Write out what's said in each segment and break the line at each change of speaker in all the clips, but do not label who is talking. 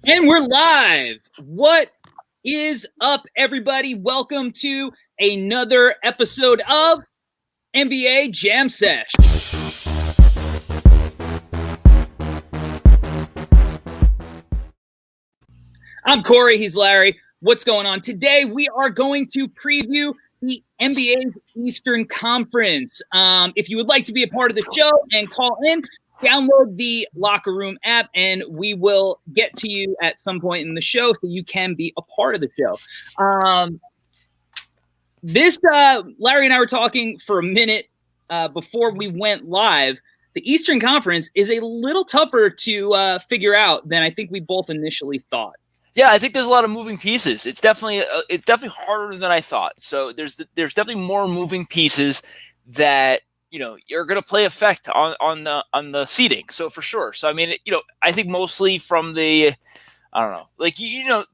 And we're live. What is up, everybody? Welcome to another episode of NBA Jam Sesh. I'm Corey. He's Larry. What's going on? Today, we are going to preview the NBA Eastern Conference. If you would like to be a part of the show and call in, download the Locker Room app, and we will get to you at some point in the show so you can be a part of the show. Larry and I were talking for a minute before we went live. The Eastern Conference is a little tougher to figure out than I think we both initially thought.
Yeah, I think there's a lot of moving pieces. It's definitely harder than I thought. So there's definitely more moving pieces that you're going to play effect on the seeding. So for sure. So I mean, I think mostly from the the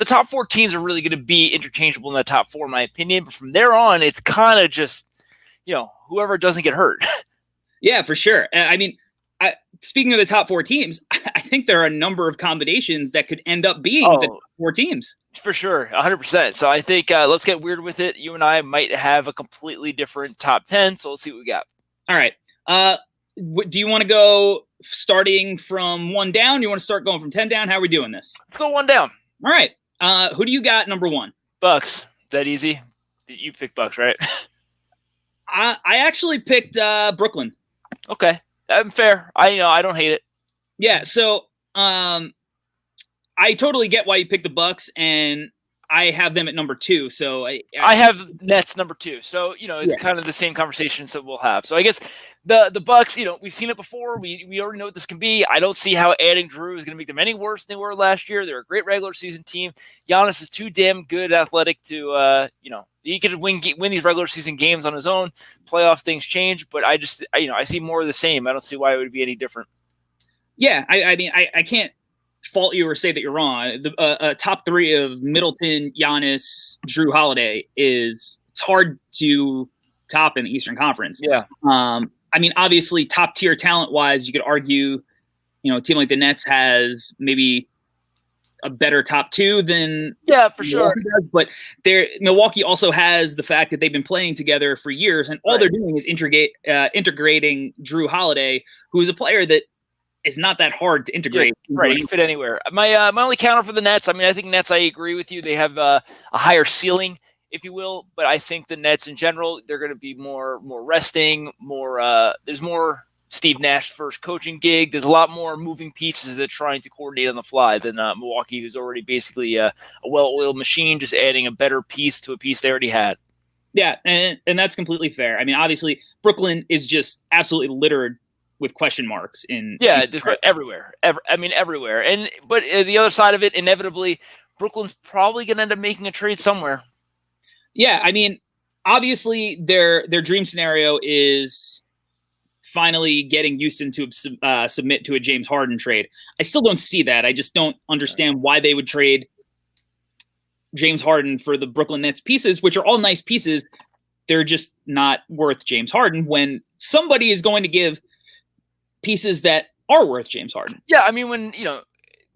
top four teams are really going to be interchangeable in the top four, in my opinion. But from there on, it's kind of just whoever doesn't get hurt.
Yeah, for sure. I mean, speaking of the top four teams, I think there are a number of combinations that could end up being the top four teams.
For sure, 100%. So I think let's get weird with it. You and I might have a completely different top 10, so let's see what we got.
All right. Do you want to go starting from 1 down? You want to start going from 10 down? How are we doing this?
Let's go 1 down.
All right. Who do you got number 1?
Bucks. Is that easy? You picked Bucks, right?
I actually picked Brooklyn.
Okay. I'm fair. I don't hate it.
Yeah, so I totally get why you picked the Bucks, and I have them at number 2. So
I have Nets number 2. So it's kind of the same conversation that we'll have. So I guess the Bucks, we've seen it before. We already know what this can be. I don't see how adding Drew is going to make them any worse than they were last year. They're a great regular season team. Giannis is too damn good athletic to he could win these regular season games on his own. Playoffs things change, but I see more of the same. I don't see why it would be any different.
Yeah, I mean, I can't fault you or say that you're wrong. The top 3 of Middleton, Giannis, Drew Holiday it's hard to top in the Eastern Conference.
Yeah.
I mean, obviously, top tier talent wise, you could argue, a team like the Nets has maybe a better top 2 than
for sure.
Does, but Milwaukee also has the fact that they've been playing together for years, and all they're doing is integrating Drew Holiday, who is a player that is not that hard to integrate.
Yeah, right, he can fit anywhere. My only counter for the Nets, I mean, I think Nets, I agree with you. They have a higher ceiling, if you will, but I think the Nets in general, they're going to be more resting, there's more Steve Nash first coaching gig. There's a lot more moving pieces that are trying to coordinate on the fly than Milwaukee, who's already basically a well-oiled machine, just adding a better piece to a piece they already had.
Yeah, and that's completely fair. I mean, obviously, Brooklyn is just absolutely littered with question marks
everywhere. Everywhere. But the other side of it, inevitably, Brooklyn's probably going to end up making a trade somewhere.
Yeah, I mean, obviously, their dream scenario is finally getting Houston to submit to a James Harden trade. I still don't see that. I just don't understand why they would trade James Harden for the Brooklyn Nets pieces, which are all nice pieces. They're just not worth James Harden when somebody is going to give pieces that are worth James Harden.
Yeah, I mean, when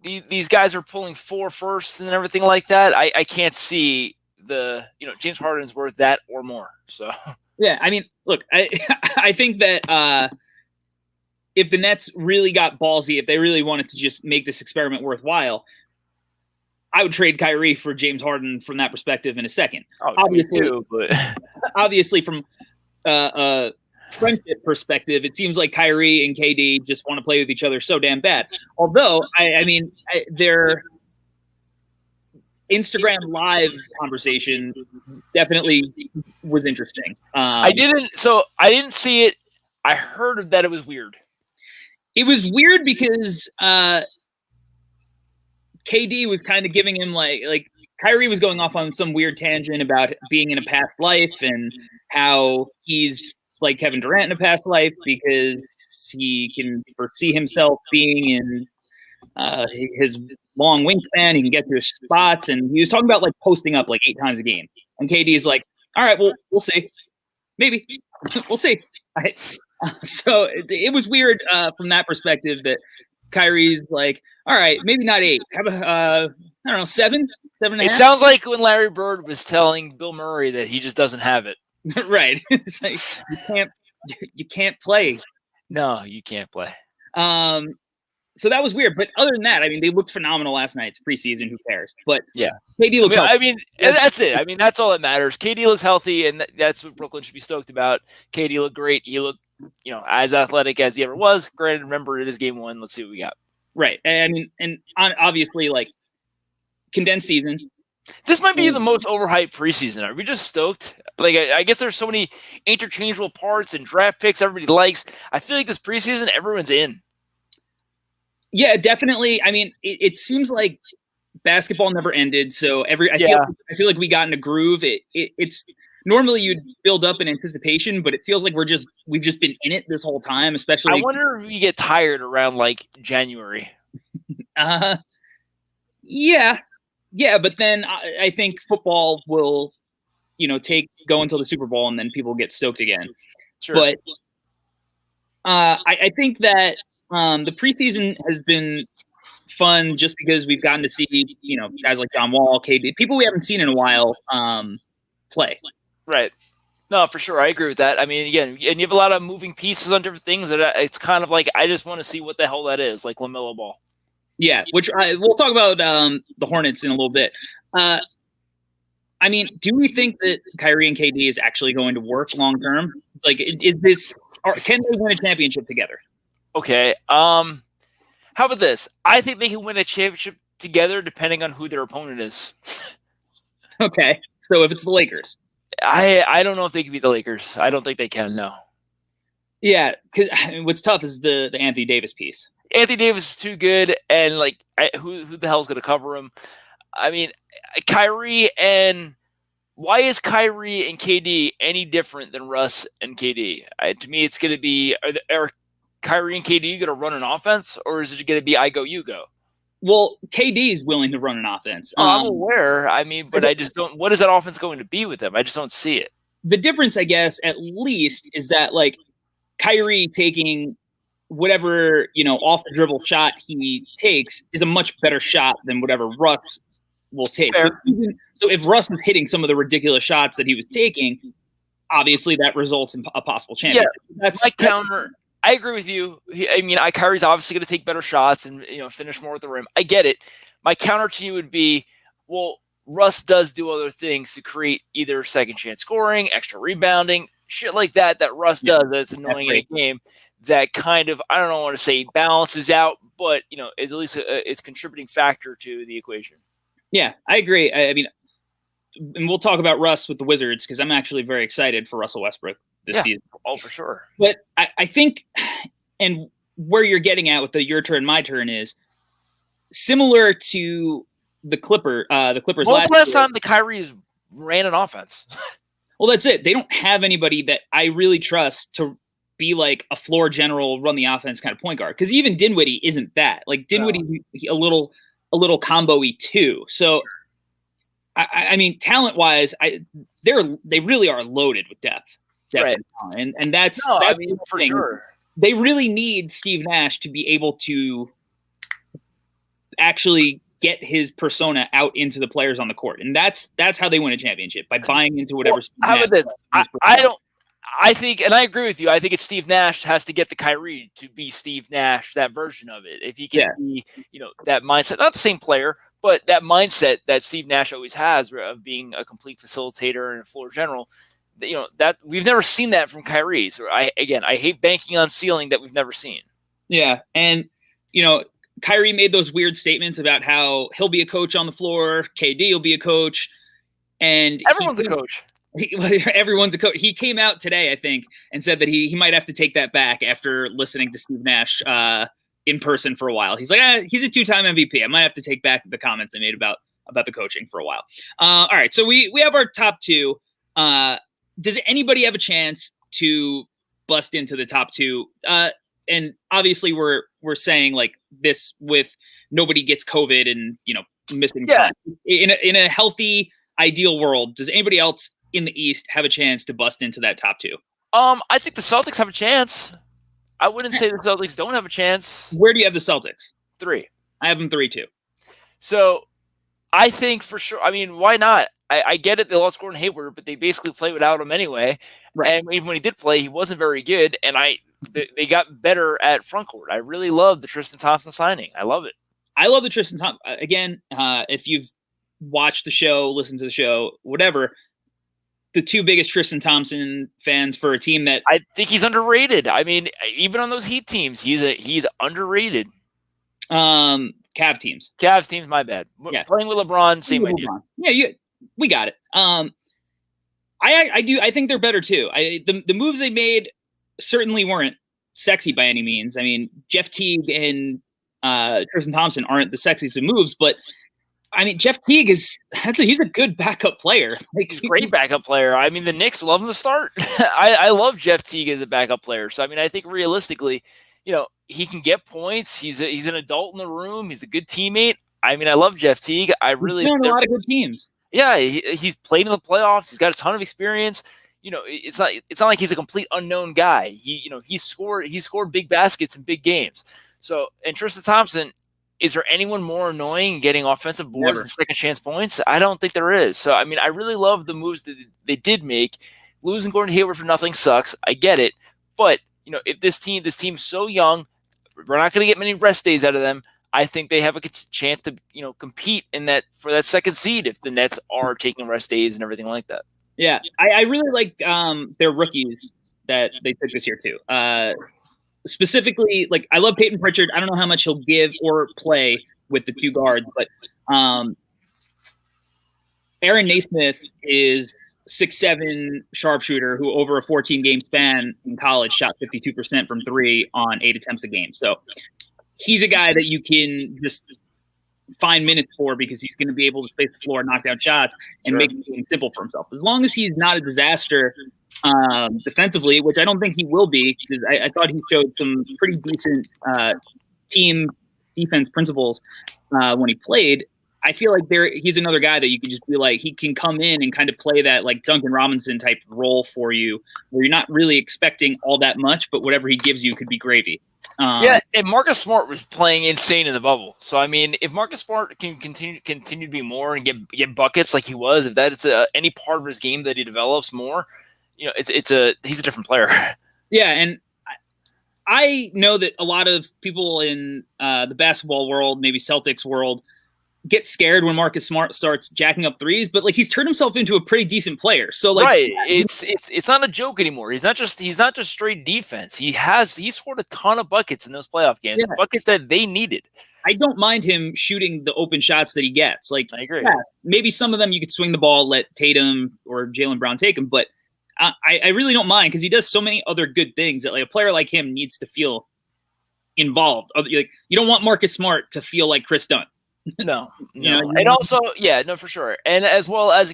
these guys are pulling 4 firsts and everything like that, I can't see James Harden's worth that or more. So
yeah, I mean, look, I think that if the Nets really got ballsy, if they really wanted to just make this experiment worthwhile, I would trade Kyrie for James Harden from that perspective in a second.
Obviously, too, but
obviously from friendship perspective, it seems like Kyrie and KD just want to play with each other so damn bad. Although, I mean, their Instagram live conversation definitely was interesting.
I didn't see it. I heard that it was weird.
It was weird because KD was kind of giving him like Kyrie was going off on some weird tangent about being in a past life and how he's like Kevin Durant in a past life because he can foresee himself being in his long wingspan. He can get to his spots, and he was talking about like posting up like 8 times a game. And KD is like, "All right, well, we'll see, maybe we'll see." So it was weird from that perspective that Kyrie's like, all right, maybe not 8. How about I don't know, 7, 7.5.
It sounds like when Larry Bird was telling Bill Murray that he just doesn't have it.
Right. It's like you can't play.
No, you can't play.
So that was weird. But other than that, I mean, they looked phenomenal last night. It's preseason. Who cares? But
yeah,
KD looked healthy.
I mean, that's it. I mean, that's all that matters. KD looks healthy, and that's what Brooklyn should be stoked about. KD looked great. He looked, as athletic as he ever was. Granted, remember, it is game 1. Let's see what we got.
Right. And obviously, like, condensed season.
This might be the most overhyped preseason. Are we just stoked? Like, I guess there's so many interchangeable parts and draft picks everybody likes. I feel like this preseason, everyone's in.
Yeah, definitely. I mean, it seems like basketball never ended. So I feel like we got in a groove. It's normally you'd build up in anticipation, but it feels like we've just been in it this whole time. Especially,
I wonder if we get tired around like January.
Yeah, but then I think football will, go until the Super Bowl, and then people get stoked again.
Sure.
But I think that the preseason has been fun just because we've gotten to see, guys like John Wall, KD, people we haven't seen in a while play.
Right. No, for sure. I agree with that. I mean, again, and you have a lot of moving pieces on different things that it's kind of like, I just want to see what the hell that is, like LaMelo Ball.
Yeah, which we'll talk about the Hornets in a little bit. I mean, do we think that Kyrie and KD is actually going to work long term? Like, can they win a championship together?
Okay. How about this? I think they can win a championship together depending on who their opponent is.
Okay. So if it's the Lakers.
I don't know if they can beat the Lakers. I don't think they can, no.
Yeah, because what's tough is the Anthony Davis piece.
Anthony Davis is too good, and like, who the hell is going to cover him? I mean, Kyrie and why is Kyrie and KD any different than Russ and KD? To me, it's going to be are Kyrie and KD going to run an offense, or is it going to be I go, you go?
Well, KD is willing to run an offense.
I'm aware. I mean, but I just don't. What is that offense going to be with him? I just don't see it.
The difference, I guess, at least, is that like Kyrie taking whatever off the dribble shot he takes is a much better shot than whatever Russ will take. So if Russ was hitting some of the ridiculous shots that he was taking, obviously that results in a possible championship.
Yeah, that's my counter. I agree with you. Kyrie's obviously going to take better shots and finish more at the rim. I get it. My counter to you would be, well, Russ does do other things to create either second chance scoring, extra rebounding, shit like that Russ does that's annoying in a game. That kind of, I don't want to say balances out, but is at least it's a contributing factor to the equation.
Yeah, I agree. I mean, and we'll talk about Russ with the Wizards because I'm actually very excited for Russell Westbrook this season.
Oh, for sure.
But I think, and where you're getting at with the your turn, my turn is similar to the Clippers.
When was the last time the Kyrie ran an offense?
Well, that's it. They don't have anybody that I really trust to be like a floor general, run the offense kind of point guard. Because even Dinwiddie isn't that. Like Dinwiddie, a little combo-y too. So, I mean, talent-wise, they really are loaded with depth.
Right.
And that's
for sure.
They really need Steve Nash to be able to actually get his persona out into the players on the court. And that's how they win a championship, by buying into whatever.
How about this? I think, and I agree with you, I think it's Steve Nash has to get the Kyrie to be Steve Nash, that version of it. If he can be, that mindset, not the same player, but that mindset that Steve Nash always has of being a complete facilitator and a floor general, that we've never seen that from Kyrie. So I hate banking on ceiling that we've never seen. Yeah.
And, Kyrie made those weird statements about how he'll be a coach on the floor. KD will be a coach. And
everyone's a coach.
Everyone's a coach. He came out today, I think, and said that he might have to take that back after listening to Steve Nash in person for a while. He's like, he's a 2-time MVP. I might have to take back the comments I made about the coaching for a while. All right, so we have our top 2. Does anybody have a chance to bust into the top 2? And obviously we're saying like this with nobody gets COVID and missing.
Yeah.
In a healthy, ideal world, does anybody else in the East have a chance to bust into that top 2?
I think the Celtics have a chance. I wouldn't say the Celtics don't have a chance.
Where do you have the Celtics?
3.
I have them 3 too.
So I think for sure. I mean, why not? I get it. They lost Gordon Hayward, but they basically played without him anyway.
Right.
And even when he did play, he wasn't very good. And they got better at front court. I really love the Tristan Thompson signing. I love it.
I love the Tristan Thompson. Again, if you've watched the show, listened to the show, whatever, the 2 biggest Tristan Thompson fans for a team that
I think he's underrated. I mean, even on those Heat teams, he's underrated.
Cavs teams.
Cavs teams, my bad. Yeah. Playing with LeBron, same idea.
Yeah, we got it. I think they're better too. The moves they made certainly weren't sexy by any means. I mean, Jeff Teague and Tristan Thompson aren't the sexiest of moves, but I mean, Jeff Teague he's a good backup player.
He's a great backup player. I mean, the Knicks love him to start. I love Jeff Teague as a backup player. So, I mean, I think realistically, he can get points. He's an adult in the room. He's a good teammate. I mean, I love Jeff Teague.
He's been on a lot of good teams.
Yeah, he's played in the playoffs. He's got a ton of experience. It's not like he's a complete unknown guy. He scored big baskets in big games. So, and Tristan Thompson, is there anyone more annoying getting offensive boards and second chance points? I don't think there is. So, I mean, I really love the moves that they did make. Losing Gordon Hayward for nothing sucks. I get it. But, if this team's so young, we're not going to get many rest days out of them. I think they have a chance to, compete for that second seed if the Nets are taking rest days and everything like that.
Yeah, I really like their rookies that they took this year too. Specifically, like I love Peyton Pritchard. I don't know how much he'll give or play with the 2 guards, but Aaron Naismith is 6'7" sharpshooter who over a 14-game span in college shot 52% from 3 on 8 attempts a game. So he's a guy that you can just find minutes for because he's going to be able to space the floor, knock down shots, and make it simple for himself. As long as he's not a disaster defensively, which I don't think he will be, because I thought he showed some pretty decent team defense principles when he played. I feel like he's another guy that you can just be like, he can come in and kind of play that like Duncan Robinson type role for you, where you're not really expecting all that much, but whatever he gives you could be gravy.
And Marcus Smart was playing insane in the bubble. So I mean, if Marcus Smart can continue to be more and get buckets like he was, if that is any part of his game that he develops more, he's a different player.
Yeah, and I know that a lot of people in the basketball world, maybe Celtics world, get scared when Marcus Smart starts jacking up threes, but like he's turned himself into a pretty decent player. So like,
right, it's not a joke anymore. He's not just straight defense. He scored a ton of buckets in those playoff games, buckets that they needed.
I don't mind him shooting the open shots that he gets. Like,
I agree.
Yeah, maybe some of them you could swing the ball, let Tatum or Jaylen Brown take them, but I really don't mind because he does so many other good things that like a player like him needs to feel involved. Like, you don't want Marcus Smart to feel like Chris Dunn.
No. And also, for sure. And as well as,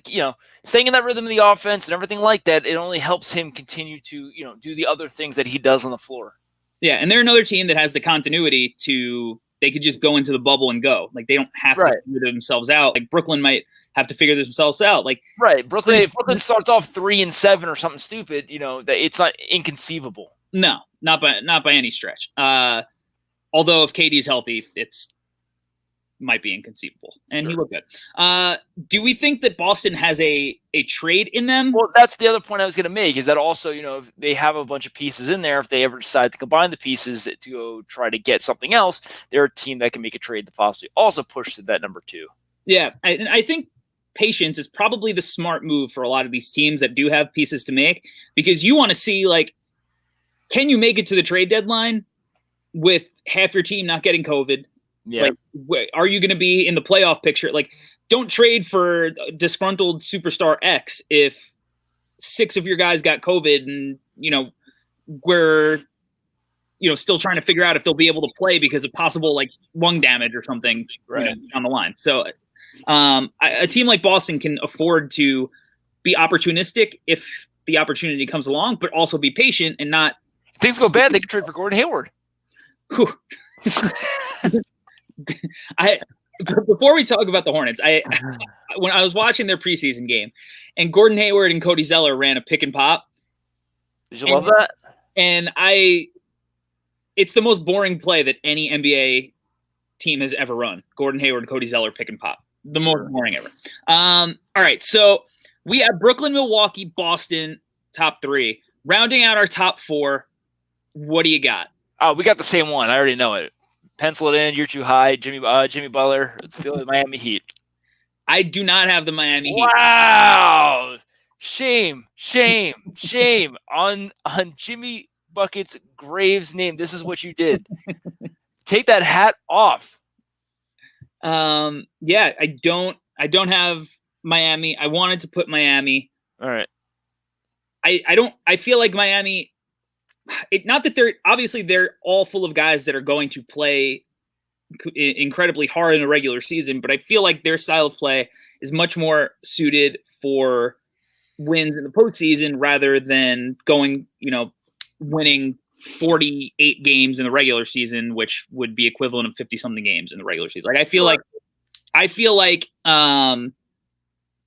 staying in that rhythm of the offense and everything like that, it only helps him continue to, do the other things that he does on the floor.
Yeah. And they're another team that has the continuity they could just go into the bubble and go. Like, they don't have to figure themselves out. Like, Brooklyn might have to figure themselves out. Like,
right. Brooklyn starts off 3-7 or something stupid, that it's not inconceivable.
No, not by any stretch. Although if KD's healthy, it's might be inconceivable, and he looked good. Do we think that Boston has a trade in them?
Well, that's the other point I was going to make, is that also, if they have a bunch of pieces in there, if they ever decide to combine the pieces to go try to get something else, they're a team that can make a trade to possibly also push to that number 2.
Yeah, I think patience is probably the smart move for a lot of these teams that do have pieces to make, because you want to see, like, can you make it to the trade deadline with half your team not getting COVID?
Yeah.
Like, are you going to be in the playoff picture? Like, don't trade for disgruntled superstar X if 6 of your guys got COVID and, we're, still trying to figure out if they'll be able to play because of possible like lung damage or something on the line. So a team like Boston can afford to be opportunistic if the opportunity comes along, but also be patient and not.
If things go bad, they can trade for Gordon Hayward.
Before we talk about the Hornets, when I was watching their preseason game, and Gordon Hayward and Cody Zeller ran a pick and pop.
Did you love that?
And I it's the most boring play that any NBA team has ever run. Gordon Hayward, Cody Zeller, pick and pop. The most boring ever. All right, so we have Brooklyn, Milwaukee, Boston, top 3. Rounding out our top 4, what do you got?
Oh, we got the same one. I already know it. Pencil it in. You're too high. Jimmy Butler. It's the Miami Heat.
I do not have the Miami Heat.
Wow. Shame on Jimmy Bucket's Graves' name. This is what you did. Take that hat off.
Yeah, I don't have Miami. I wanted to put Miami.
All right.
I feel like Miami, not that they're all full of guys that are going to play incredibly hard in the regular season, but I feel like their style of play is much more suited for wins in the postseason rather than going, winning 48 games in the regular season, which would be equivalent of 50 something games in the regular season. Like I feel like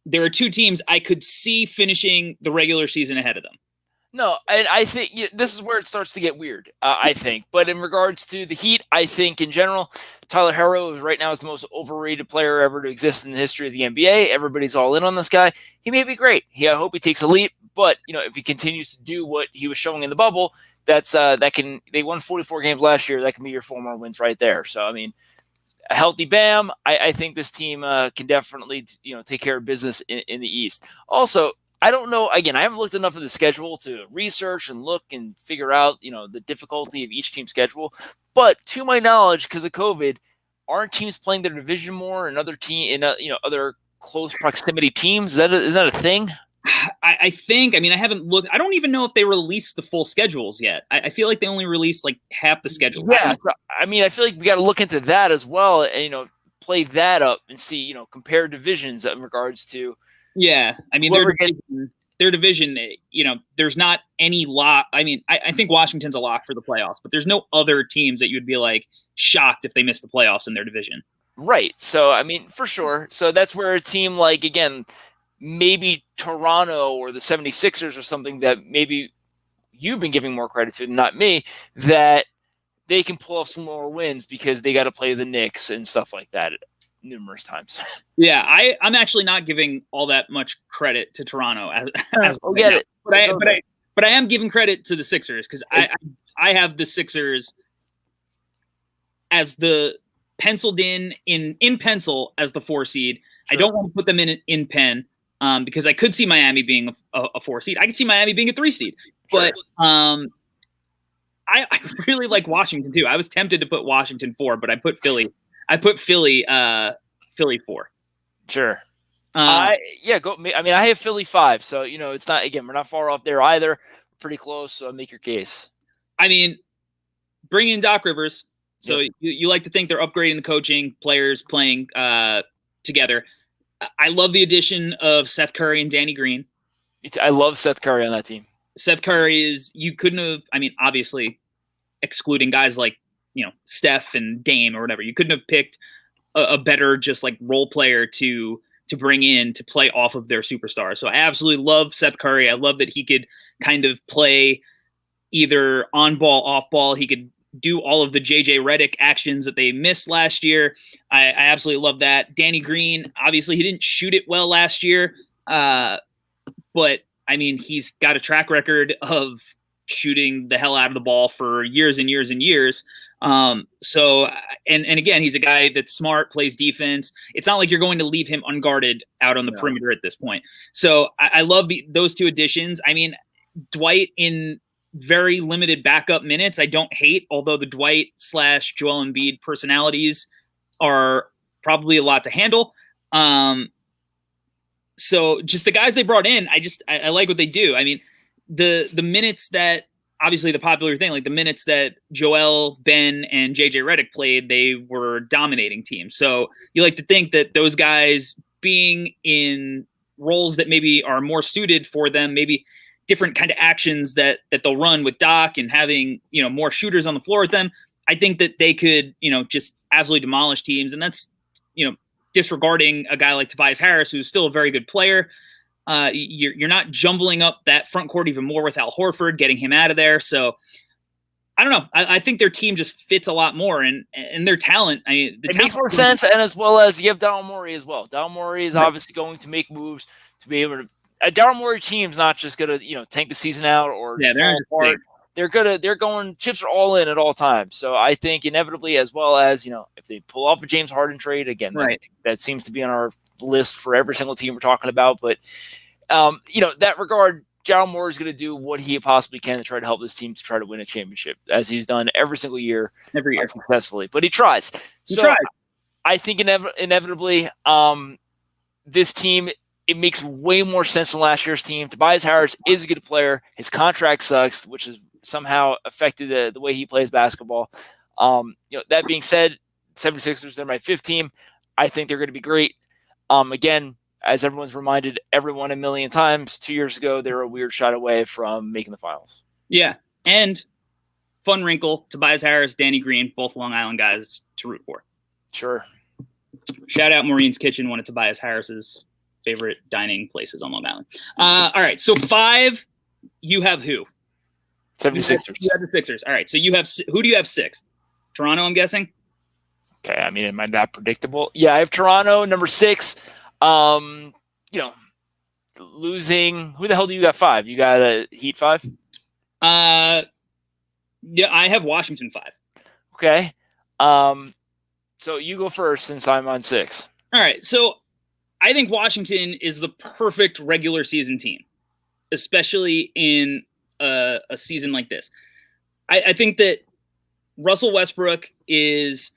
there are 2 teams I could see finishing the regular season ahead of them.
No, and I think this is where it starts to get weird, I think. But in regards to the Heat, I think in general, Tyler Herro right now is the most overrated player ever to exist in the history of the NBA. Everybody's all in on this guy. He may be great. I hope he takes a leap. But, if he continues to do what he was showing in the bubble, they won 44 games last year. That can be your 4 more wins right there. So, I mean, a healthy Bam, I think this team can definitely, take care of business in the East. Also, I don't know. Again, I haven't looked enough at the schedule to research and look and figure out, the difficulty of each team's schedule. But to my knowledge, because of COVID, aren't teams playing their division more and other close proximity teams? Is that a thing?
I think. I mean, I haven't looked. I don't even know if they released the full schedules yet. I feel like they only released like half the schedule.
Yeah. So, I mean, I feel like we got to look into that as well, and play that up and see, compare divisions in regards to.
Yeah, I mean, their division, there's not any lock. I mean, I think Washington's a lock for the playoffs, but there's no other teams that you'd be like shocked if they missed the playoffs in their division.
Right. So, I mean, for sure. So that's where a team like, again, maybe Toronto or the 76ers or something that maybe you've been giving more credit to, not me, that they can pull off some more wins because they got to play the Knicks and stuff like that numerous times.
Yeah, I'm actually not giving all that much credit to Toronto but I am giving credit to the Sixers because I have the Sixers as the penciled in pencil as the 4 seed. Sure. I don't want to put them in pen because I could see Miami being a 4 seed. I could see Miami being a 3 seed, but I really like Washington too. I was tempted to put Washington 4, but I put Philly 4.
Sure. Go. I mean, I have Philly 5, so it's not. Again, we're not far off there either. Pretty close. So make your case.
I mean, bring in Doc Rivers. So you like to think they're upgrading the coaching, players playing together. I love the addition of Seth Curry and Danny Green.
I love Seth Curry on that team.
Seth Curry you couldn't have. I mean, obviously, excluding guys like Steph and Dame or whatever, you couldn't have picked a better just like role player to bring in to play off of their superstar. So I absolutely love Seth Curry. I love that he could kind of play either on ball, off ball. He could do all of the JJ Redick actions that they missed last year. I absolutely love that. Danny Green, obviously he didn't shoot it well last year. But I mean, he's got a track record of shooting the hell out of the ball for years and years and years. So again, he's a guy that's smart, plays defense. It's not like you're going to leave him unguarded out on the perimeter at this point. So I love those 2 additions. I mean, Dwight in very limited backup minutes, I don't hate, although the Dwight / Joel Embiid personalities are probably a lot to handle. So just the guys they brought in, I like what they do. I mean, the minutes that, obviously the popular thing, like the minutes that Joel, Ben, and JJ Redick played, they were dominating teams. So you like to think that those guys being in roles that maybe are more suited for them, maybe different kind of actions that they'll run with Doc and having, more shooters on the floor with them. I think that they could, just absolutely demolish teams. And that's, disregarding a guy like Tobias Harris, who's still a very good player. You're not jumbling up that front court even more with Al Horford, getting him out of there. So I don't know. I think their team just fits a lot more, and their talent. I mean,
it makes more sense, and as well as you have Daryl Morey as well. Daryl Morey is obviously going to make moves to be able to. A Daryl Morey team's not just gonna tank the season out or fall apart. They're going chips are all in at all times. So I think inevitably, as well as if they pull off a James Harden trade again, that seems to be on our list for every single team we're talking about. But that regard. Daryl Morey is going to do what he possibly can to try to help this team to try to win a championship, as he's done every single year, successfully. But he tries. I think inevitably, this team, it makes way more sense than last year's team. Tobias Harris is a good player. His contract sucks, which has somehow affected the way he plays basketball. That being said, 76ers, they're my fifth team. I think they're going to be great. Again, as everyone's reminded everyone a million times, 2 years ago, they were a weird shot away from making the finals. Yeah.
And fun wrinkle, Tobias Harris, Danny Green, both Long Island guys to root for.
Sure.
Shout out Maureen's Kitchen, one of Tobias Harris's favorite dining places on Long Island. All right. So 5, you have who?
76ers.
You have the Sixers. All right. So who do you have 6th? Toronto, I'm guessing?
Okay. I mean, am I that predictable? Yeah, I have Toronto, number 6. Losing. Who the hell do you got 5? You got a Heat 5?
Yeah, I have Washington 5.
Okay. So you go first since I'm on 6.
All right. So I think Washington is the perfect regular season team, especially in a season like this. I think that Russell Westbrook is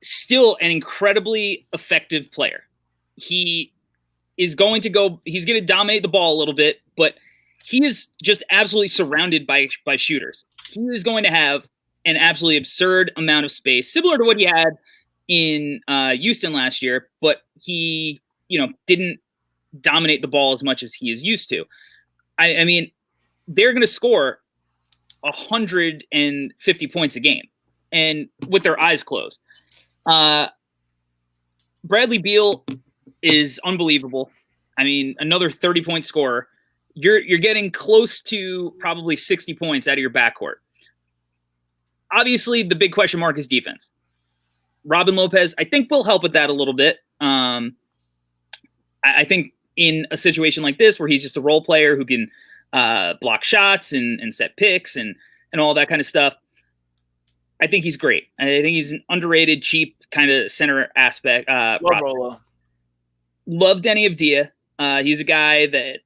still an incredibly effective player. He's going to dominate the ball a little bit, but he is just absolutely surrounded by shooters. He is going to have an absolutely absurd amount of space, similar to what he had in Houston last year, but he, didn't dominate the ball as much as he is used to. I mean, they're going to score 150 points a game, and with their eyes closed. Bradley Beal is unbelievable. I mean, another 30-point scorer. You're getting close to probably 60 points out of your backcourt. Obviously, the big question mark is defense. Robin Lopez, I think, will help with that a little bit. I think in a situation like this where he's just a role player who can block shots and set picks and all that kind of stuff, I think he's great. I think he's an underrated, cheap kind of center aspect. Love Denny Avdia. He's a guy that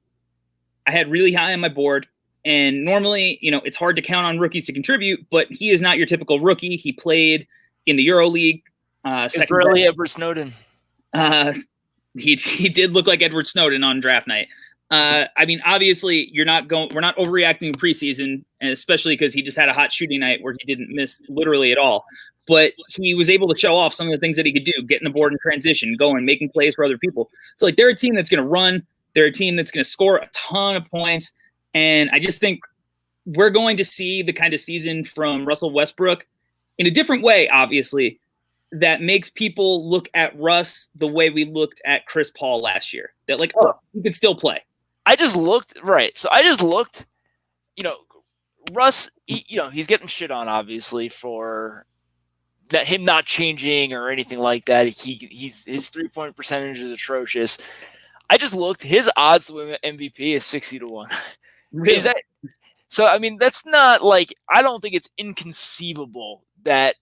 I had really high on my board. And normally, it's hard to count on rookies to contribute, but he is not your typical rookie. He played in the EuroLeague.
Israeli Edward Snowden.
He did look like Edward Snowden on draft night. I mean, obviously, we're not overreacting in preseason, and especially because he just had a hot shooting night where he didn't miss literally at all. But he was able to show off some of the things that he could do, getting the board in transition, going, making plays for other people. So, they're a team that's going to run. They're a team that's going to score a ton of points. And I just think we're going to see the kind of season from Russell Westbrook in a different way, obviously, that makes people look at Russ the way we looked at Chris Paul last year. That he could still play.
I just looked, Russ, he's getting shit on, obviously, for that him not changing or anything like that. His 3-point percentage is atrocious. I just looked, his odds to win MVP is 60-1.
Really?
Is that so? I mean, that's not I don't think it's inconceivable that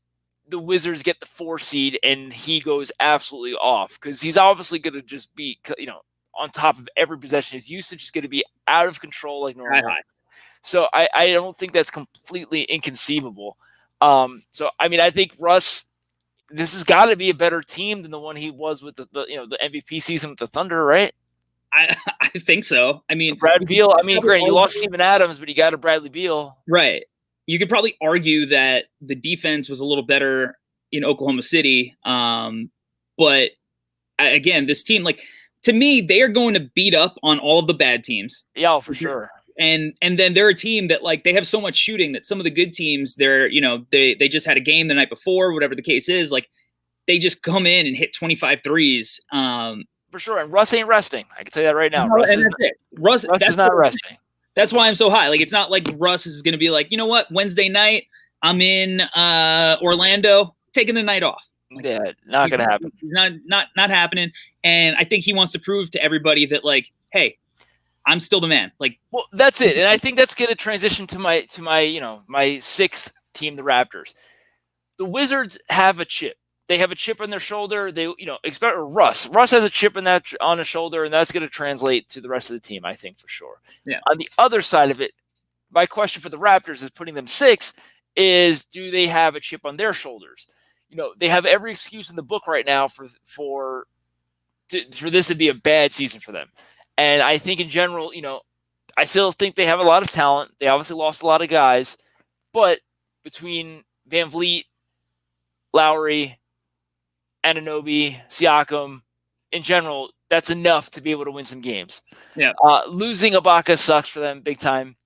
the Wizards get the 4 seed and he goes absolutely off, because he's obviously going to just be, on top of every possession. His usage is going to be out of control like normal.
High.
So I don't think that's completely inconceivable. So I mean, I think Russ, this has got to be a better team than the one he was with the MVP season with the Thunder, right?
I think so. I mean,
Brad Beal. I mean, great, you lost Steven Adams, but you got a Bradley Beal.
Right. You could probably argue that the defense was a little better in Oklahoma City. But again, this team, to me, they are going to beat up on all of the bad teams.
Yeah, for sure.
And then they're a team that they have so much shooting that some of the good teams, they just had a game the night before, whatever the case is, they just come in and hit 25 threes.
For sure. And Russ ain't resting. I can tell you that right now.
No, Russ is not resting. That's why I'm so high. Like, it's not like Russ is going to be like, you know what, Wednesday night, I'm in Orlando, taking the night off. Like,
yeah, not going to happen.
Not happening. And I think he wants to prove to everybody that, like, hey, I'm still the man. Like,
well, that's it. And I think that's going to transition to my my sixth team, the Raptors. The Wizards have a chip. They have a chip on their shoulder. They, expect Russ. Russ has a chip on his shoulder, and that's going to translate to the rest of the team, I think, for sure.
Yeah.
On the other side of it, my question for the Raptors is putting them 6 is, do they have a chip on their shoulders? They have every excuse in the book right now for this to be a bad season for them. And I think in general, I still think they have a lot of talent. They obviously lost a lot of guys, but between Van Vliet, Lowry, Anunoby, Siakam, in general, that's enough to be able to win some games.
Yeah.
Losing Ibaka sucks for them big time,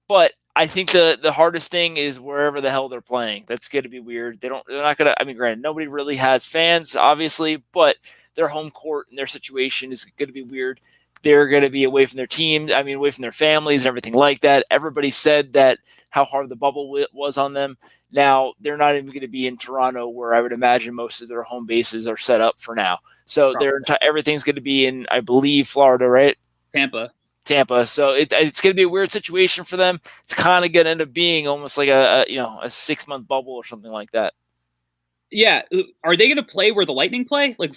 but I think the hardest thing is wherever the hell they're playing. That's going to be weird. They're not going to. I mean, granted, nobody really has fans, obviously, but their home court and their situation is going to be weird. They're going to be away from their team. I mean, away from their families and everything like that. Everybody said that how hard the bubble was on them. Now, they're not even going to be in Toronto, where I would imagine most of their home bases are set up for now. So everything's going to be in, I believe, Florida, right?
Tampa.
So it's going to be a weird situation for them. It's kind of going to end up being almost like a 6-month bubble or something like that.
Yeah. Are they going to play where the Lightning play? Like,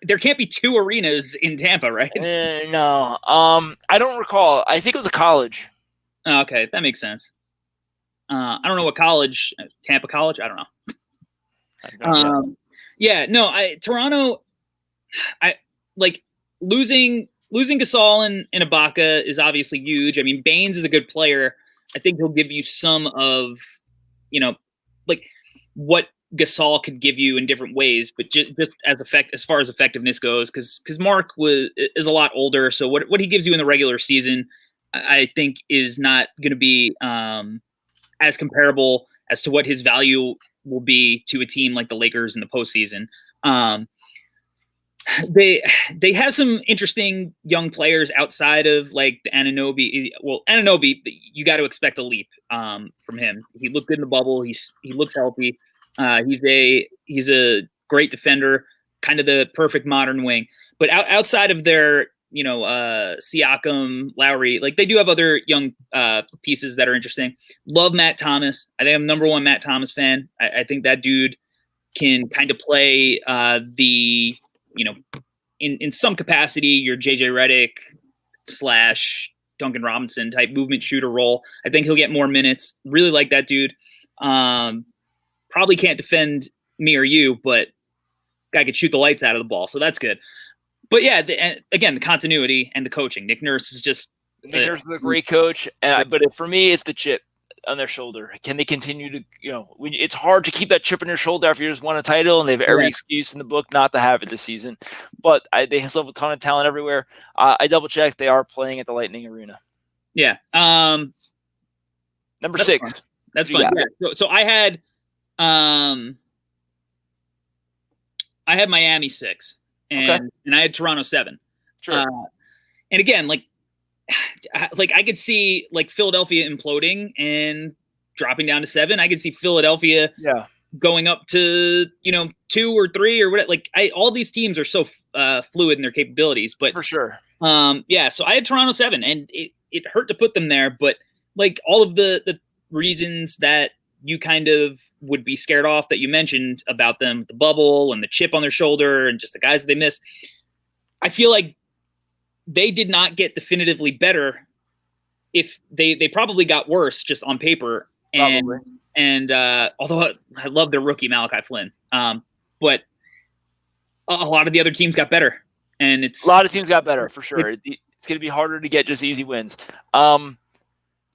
there can't be 2 arenas in Tampa, right?
No. I don't recall. I think it was a college.
Oh, okay. That makes sense. I don't know what college, Tampa College. I don't know. Yeah, no, Toronto, I like losing Gasol and Ibaka is obviously huge. I mean, Baines is a good player. I think he'll give you some of, like what Gasol could give you in different ways, but just as far as effectiveness goes, because Mark is a lot older. So what he gives you in the regular season, I think is not going to be as comparable as to what his value will be to a team like the Lakers in the postseason. They have some interesting young players outside of like the Anunoby. Well, Anunoby, you got to expect a leap from him. He looked good in the bubble. He looks healthy. He's a great defender, kind of the perfect modern wing. But outside of their Siakam, Lowry, like they do have other young pieces that are interesting. Love Matt Thomas. I think I'm number 1 Matt Thomas fan. I think that dude can kind of play in some capacity, your JJ Redick / Duncan Robinson type movement shooter role. I think he'll get more minutes. Really like that dude. Probably can't defend me or you, but guy could shoot the lights out of the ball. So that's good. But yeah, the continuity and the coaching. Nick Nurse is just
Nick Nurse is a great coach, but for me, it's the chip on their shoulder. Can they continue to? It's hard to keep that chip on your shoulder after you just won a title, and they have every excuse in the book not to have it this season. But they still have a ton of talent everywhere. I double checked; they are playing at the Lightning Arena.
Yeah.
Number 6.
Fun. That's fun. Yeah. So I had Miami 6. And I had Toronto 7.
Sure.
And again, like I could see like Philadelphia imploding and dropping down to 7. I could see Philadelphia going up to 2 or 3 or whatever. Like all these teams are so fluid in their capabilities, but
for sure.
So I had Toronto 7, and it hurt to put them there, but like all of the reasons that you kind of would be scared off that you mentioned about them, the bubble and the chip on their shoulder and just the guys that they miss. I feel like they did not get definitively better. If they probably got worse just on paper. And although I love their rookie Malachi Flynn, but a lot of the other teams got better, and a
lot of teams got better for sure. It's going to be harder to get just easy wins. I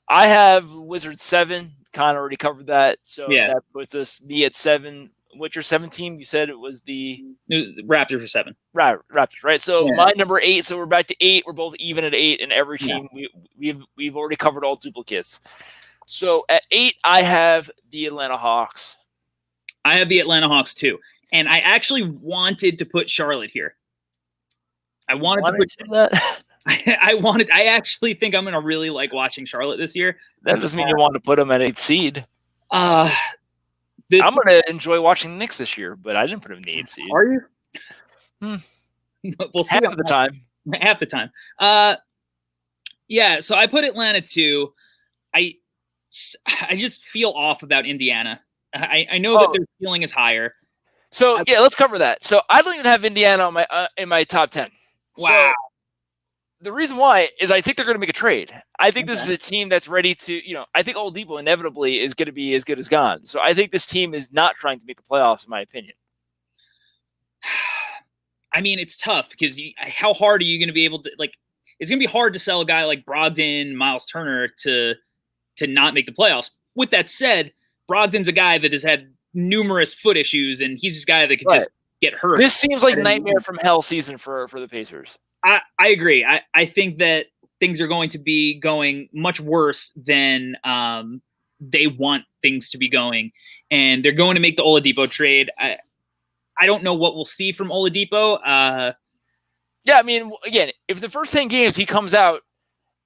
have Wizards 7. Con already covered that, so that puts me at 7. What's your 7 team? You said it was the
Raptors are 7.
Raptors, right? So my number 8. So we're back to 8. We're both even at 8, and every team we've already covered all duplicates. So at 8, I have the Atlanta Hawks.
I have the Atlanta Hawks too, and I actually wanted to put Charlotte here. I wanted to put
that.
I actually think I'm going to really like watching Charlotte this year.
That doesn't mean you want to put them at 8th seed.
I'm
going to enjoy watching the Knicks this year, but I didn't put them in the 8th seed.
Are you?
We'll see. Half of the time.
Half the time. Yeah, so I put Atlanta 2. I just feel off about Indiana. I know that their ceiling is higher.
So yeah, let's cover that. So I don't even have Indiana on my in my top 10.
Wow.
So the reason why is I think they're going to make a trade. I think this is a team that's ready to, I think Oladipo inevitably is going to be as good as gone. So I think this team is not trying to make the playoffs, in my opinion.
I mean, it's tough because how hard are you going to be able to, like, it's going to be hard to sell a guy like Brogdon, Miles Turner to not make the playoffs. With that said, Brogdon's a guy that has had numerous foot issues, and he's a guy that could just get hurt.
This seems like nightmare from hell season for the Pacers.
I agree. I think that things are going to be going much worse than they want things to be going, and they're going to make the Oladipo trade. I don't know what we'll see from Oladipo.
Yeah, I mean, again, if the first 10 games he comes out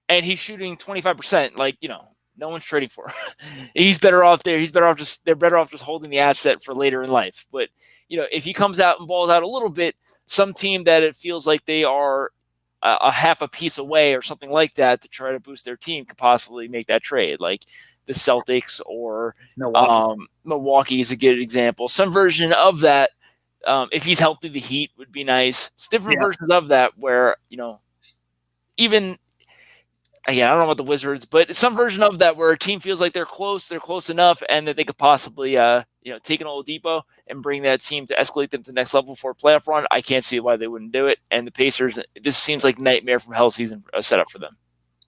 and he's shooting 25%, like, no one's trading for him. He's better off there. They're better off just holding the asset for later in life. But, if he comes out and balls out a little bit, some team that it feels like they are a half a piece away or something like that to try to boost their team could possibly make that trade. Like the Celtics or Milwaukee is a good example. Some version of that. If he's healthy, the Heat would be nice. It's different versions of that where, even, again, I don't know about the Wizards, but some version of that where a team feels like they're close enough, and that they could possibly, take an Oladipo and bring that team to escalate them to the next level for a playoff run. I can't see why they wouldn't do it. And the Pacers, this seems like nightmare from hell season setup for them.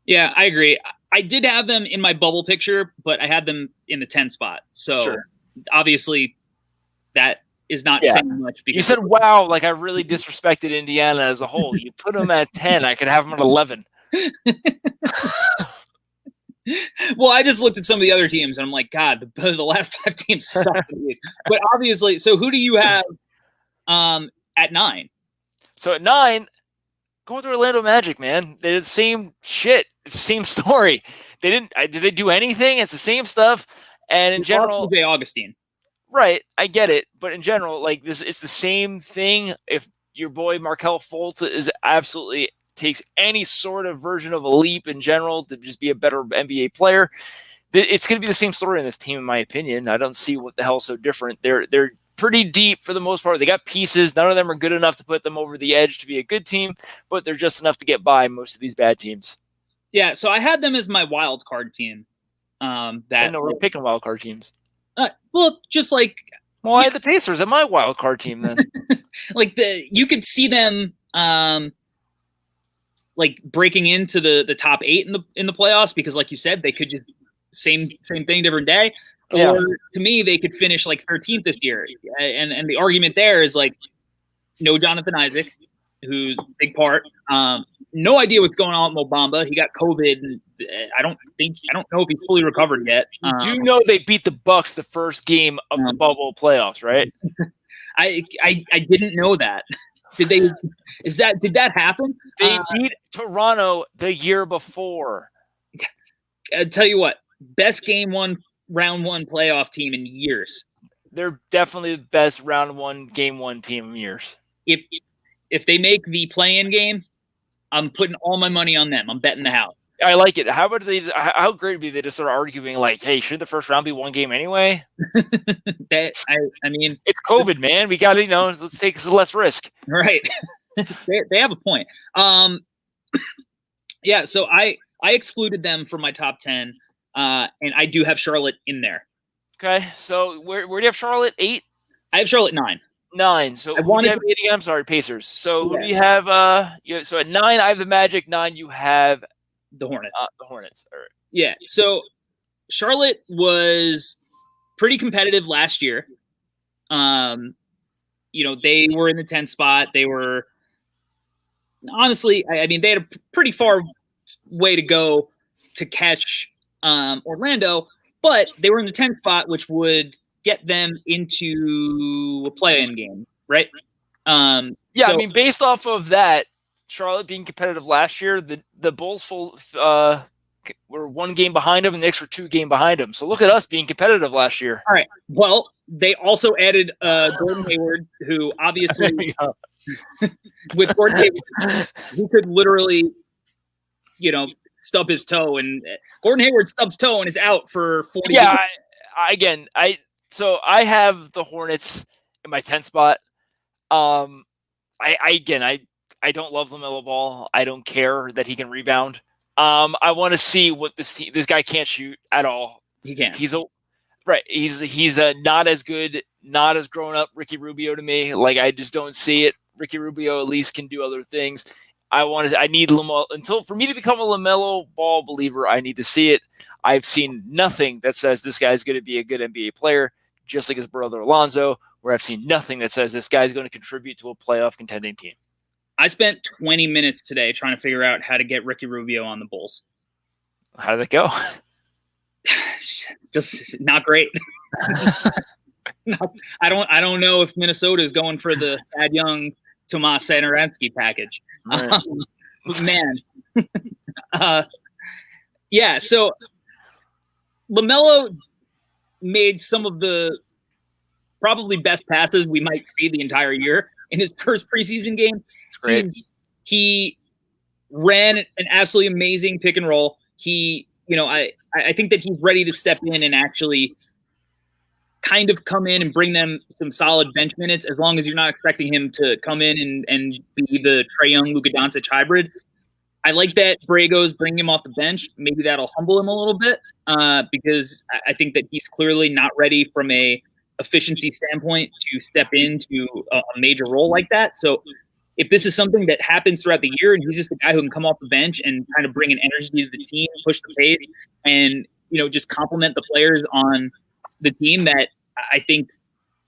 Yeah, I agree. I did have them in my bubble picture, but I had them in the 10 spot. So obviously that is not saying much. Because
you said, wow, like I really disrespected Indiana as a whole. You put them at 10. I could have them at 11.
Well, I just looked at some of the other teams and I'm like, God, the last 5 teams suck. But obviously, so who do you have at 9?
So at 9, going to Orlando Magic, man. They did the same shit. It's the same story. Did they do anything? It's the same stuff. And in general,
Jay Augustine.
Right, I get it, but in general, like this, it's the same thing. If your boy Markelle Fultz is absolutely takes any sort of version of a leap in general to just be a better NBA player, it's going to be the same story in this team, in my opinion. I don't see what the hell's so different. They're pretty deep for the most part. They got pieces. None of them are good enough to put them over the edge to be a good team, but they're just enough to get by most of these bad teams.
Yeah, so I had them as my wild card team.
We're picking wild card teams.
Well, just like
I had the Pacers at my wild card team then.
Like you could see them like breaking into the top 8 in the playoffs because, like you said, they could just same thing, different day.
Yeah.
Or to me, they could finish like 13th this year. And the argument there is like no Jonathan Isaac, who's a big part. No idea what's going on with Mo Bamba. He got COVID, and I don't know if he's fully recovered yet.
You do know they beat the Bucks the first game of the bubble playoffs, right?
I didn't know that. Did that happen?
They beat Toronto the year before.
I tell you what, best round 1 playoff team in years.
They're definitely the best round 1 game 1 team in years.
If they make the play-in game, I'm putting all my money on them. I'm betting the house.
I like it. How great would it be if they just start arguing like, hey, should the first round be 1 game anyway?
I mean,
it's COVID, man. We got to, let's take less risk.
Right. they have a point. Yeah, so I excluded them from my top 10, and I do have Charlotte in there.
Okay, so where do you have Charlotte? 8?
I have Charlotte 9.
9. So I'm sorry, Pacers. So who do you have? So at 9, I have the Magic. 9, you have
the Hornets.
The Hornets. All right.
Yeah. So Charlotte was pretty competitive last year. They were in the 10 spot. They were honestly, I mean, they had a pretty far way to go to catch Orlando, but they were in the 10 spot, which would get them into a play-in game, right?
I mean, based off of that, Charlotte being competitive last year, the Bulls were 1 game behind them, and the Knicks were 2 games behind them. So look at us being competitive last year.
All right. Well, they also added Gordon Hayward, who obviously with Gordon Hayward, he could literally, stub his toe, and Gordon Hayward stubs toe and is out for 40
Yeah, I have the Hornets in my 10th spot. I don't love LaMelo Ball. I don't care that he can rebound. I want to see what this guy can't shoot at all.
He can't.
He's not as good, not as grown up Ricky Rubio to me. Like, I just don't see it. Ricky Rubio at least can do other things. I need LaMelo for me to become a LaMelo Ball believer. I need to see it. I've seen nothing that says this guy's going to be a good NBA player, just like his brother Alonzo, where I've seen nothing that says this guy's going to contribute to a playoff contending team.
I spent 20 minutes today trying to figure out how to get Ricky Rubio on the Bulls.
How did it go?
Just not great. I don't know if Minnesota is going for the Thad Young, Tomas Satoransky package.
Right.
Man. Yeah, so LaMelo made some of the probably best passes we might see the entire year in his first preseason game.
It's great.
He ran an absolutely amazing pick and roll. I think that he's ready to step in and actually kind of come in and bring them some solid bench minutes, as long as you're not expecting him to come in and be the Trae Young, Luka Doncic hybrid. I like that Brago's bringing him off the bench. Maybe that'll humble him a little bit because I think that he's clearly not ready from a efficiency standpoint to step into a major role like that. So if this is something that happens throughout the year and he's just the guy who can come off the bench and kind of bring an energy to the team, push the pace, and just complement the players on the team that I think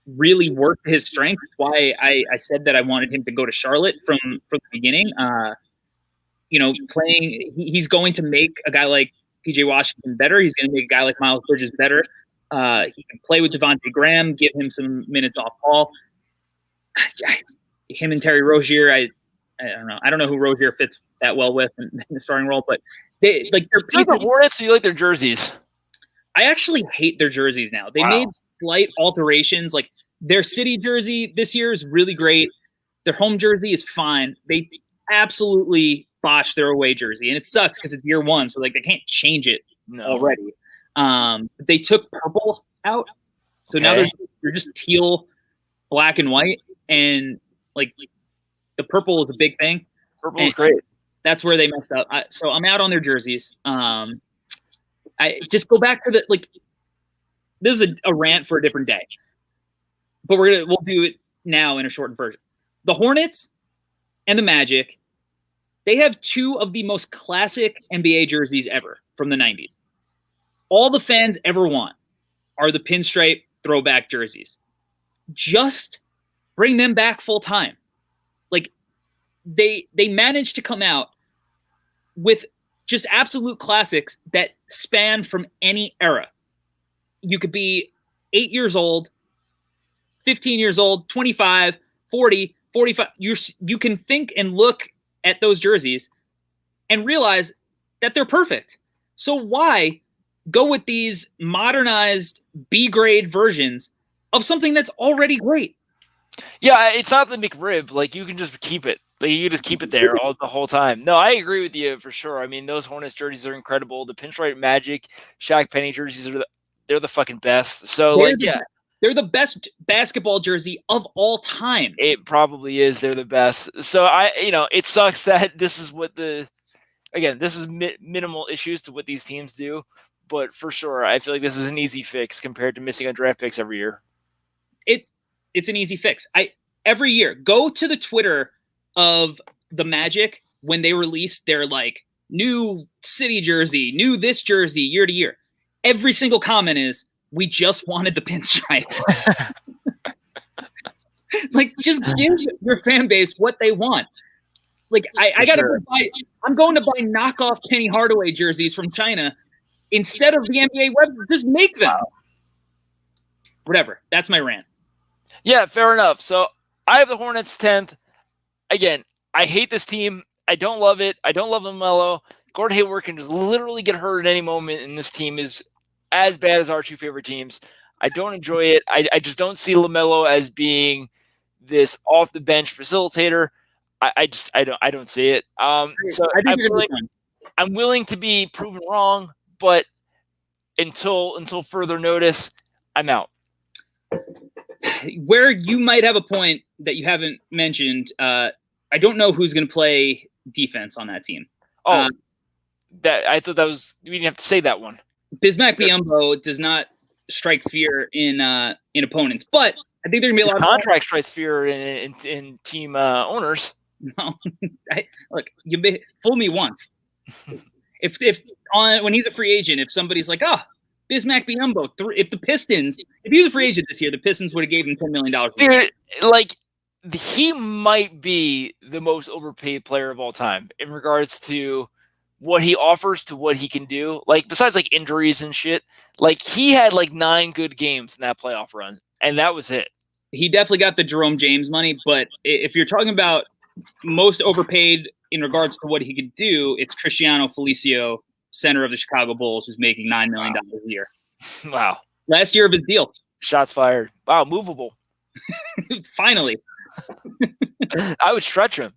really worked his strength. That's why I said that I wanted him to go to Charlotte from the beginning. He's going to make a guy like PJ Washington better. He's going to make a guy like Miles Bridges better. He can play with Devontae Graham, give him some minutes off ball. Him and Terry Rozier, I don't know. I don't know who Rozier fits that well with in the starting role, but they're
the Hornets. So you like their jerseys?
I actually hate their jerseys now. They made slight alterations. Like their city jersey this year is really great. Their home jersey is fine. They absolutely botched their away jersey, and it sucks because it's year one, so like they can't change it already. They took purple out, so now they're just teal, black, and white, and like the purple is a big thing.
Purple is great.
That's where they messed up. So I'm out on their jerseys. I just go back to this is a rant for a different day, but we'll do it now in a shortened version. The Hornets and the Magic, they have two of the most classic NBA jerseys ever from the 90s. All the fans ever want are the pinstripe throwback jerseys. Just bring them back full time. Like they managed to come out with just absolute classics that span from any era. You could be 8 years old, 15 years old, 25, 40, 45. You can think and look at those jerseys and realize that they're perfect. So why go with these modernized B-grade versions of something that's already great?
Yeah, it's not the McRib. Like, you can just keep it. Like, you can just keep it there the whole time. No, I agree with you for sure. I mean, those Hornets jerseys are incredible. The Pinstripe Magic, Shaq Penny jerseys they're the fucking best. So,
they're the best basketball jersey of all time.
It probably is. They're the best. So it sucks that this is what this is minimal issues to what these teams do. But for sure, I feel like this is an easy fix compared to missing on draft picks every year.
It's an easy fix. Every year, go to the Twitter of the Magic when they release their like new city jersey, new this jersey year to year. Every single comment is, we just wanted the pinstripes. Like, just give your fan base what they want. Like, I gotta I'm going to buy knockoff Penny Hardaway jerseys from China instead of the NBA web. Just make them. Whatever. That's my rant.
Yeah, fair enough. So I have the Hornets 10th. Again, I hate this team. I don't love it. I don't love LaMelo. Gordon Hayward can just literally get hurt at any moment, and this team is as bad as our two favorite teams. I don't enjoy it. I just don't see LaMelo as being this off the bench facilitator. I don't see it. So I'm willing to be proven wrong, but until further notice, I'm out.
Where you might have a point that you haven't mentioned, I don't know who's going to play defense on that team.
That I thought that was we didn't have to say that one.
Bismack Biyombo does not strike fear in opponents, but I think there's going to be a lot of
contract strikes fear in team owners.
No, look, fool me once. If when he's a free agent, if somebody's like, Bismack Biyombo, if he was a free agent this year, the Pistons would have gave him $10 million.
Dude, like he might be the most overpaid player of all time in regards to what he offers to what he can do. Like besides like injuries and shit, like he had like 9 good games in that playoff run, and that was it.
He definitely got the Jerome James money, but if you're talking about most overpaid in regards to what he could do, it's Cristiano Felicio, center of the Chicago Bulls, who's making $9 million a year.
Wow.
Last year of his deal.
Shots fired. Wow, movable.
Finally.
I would stretch him.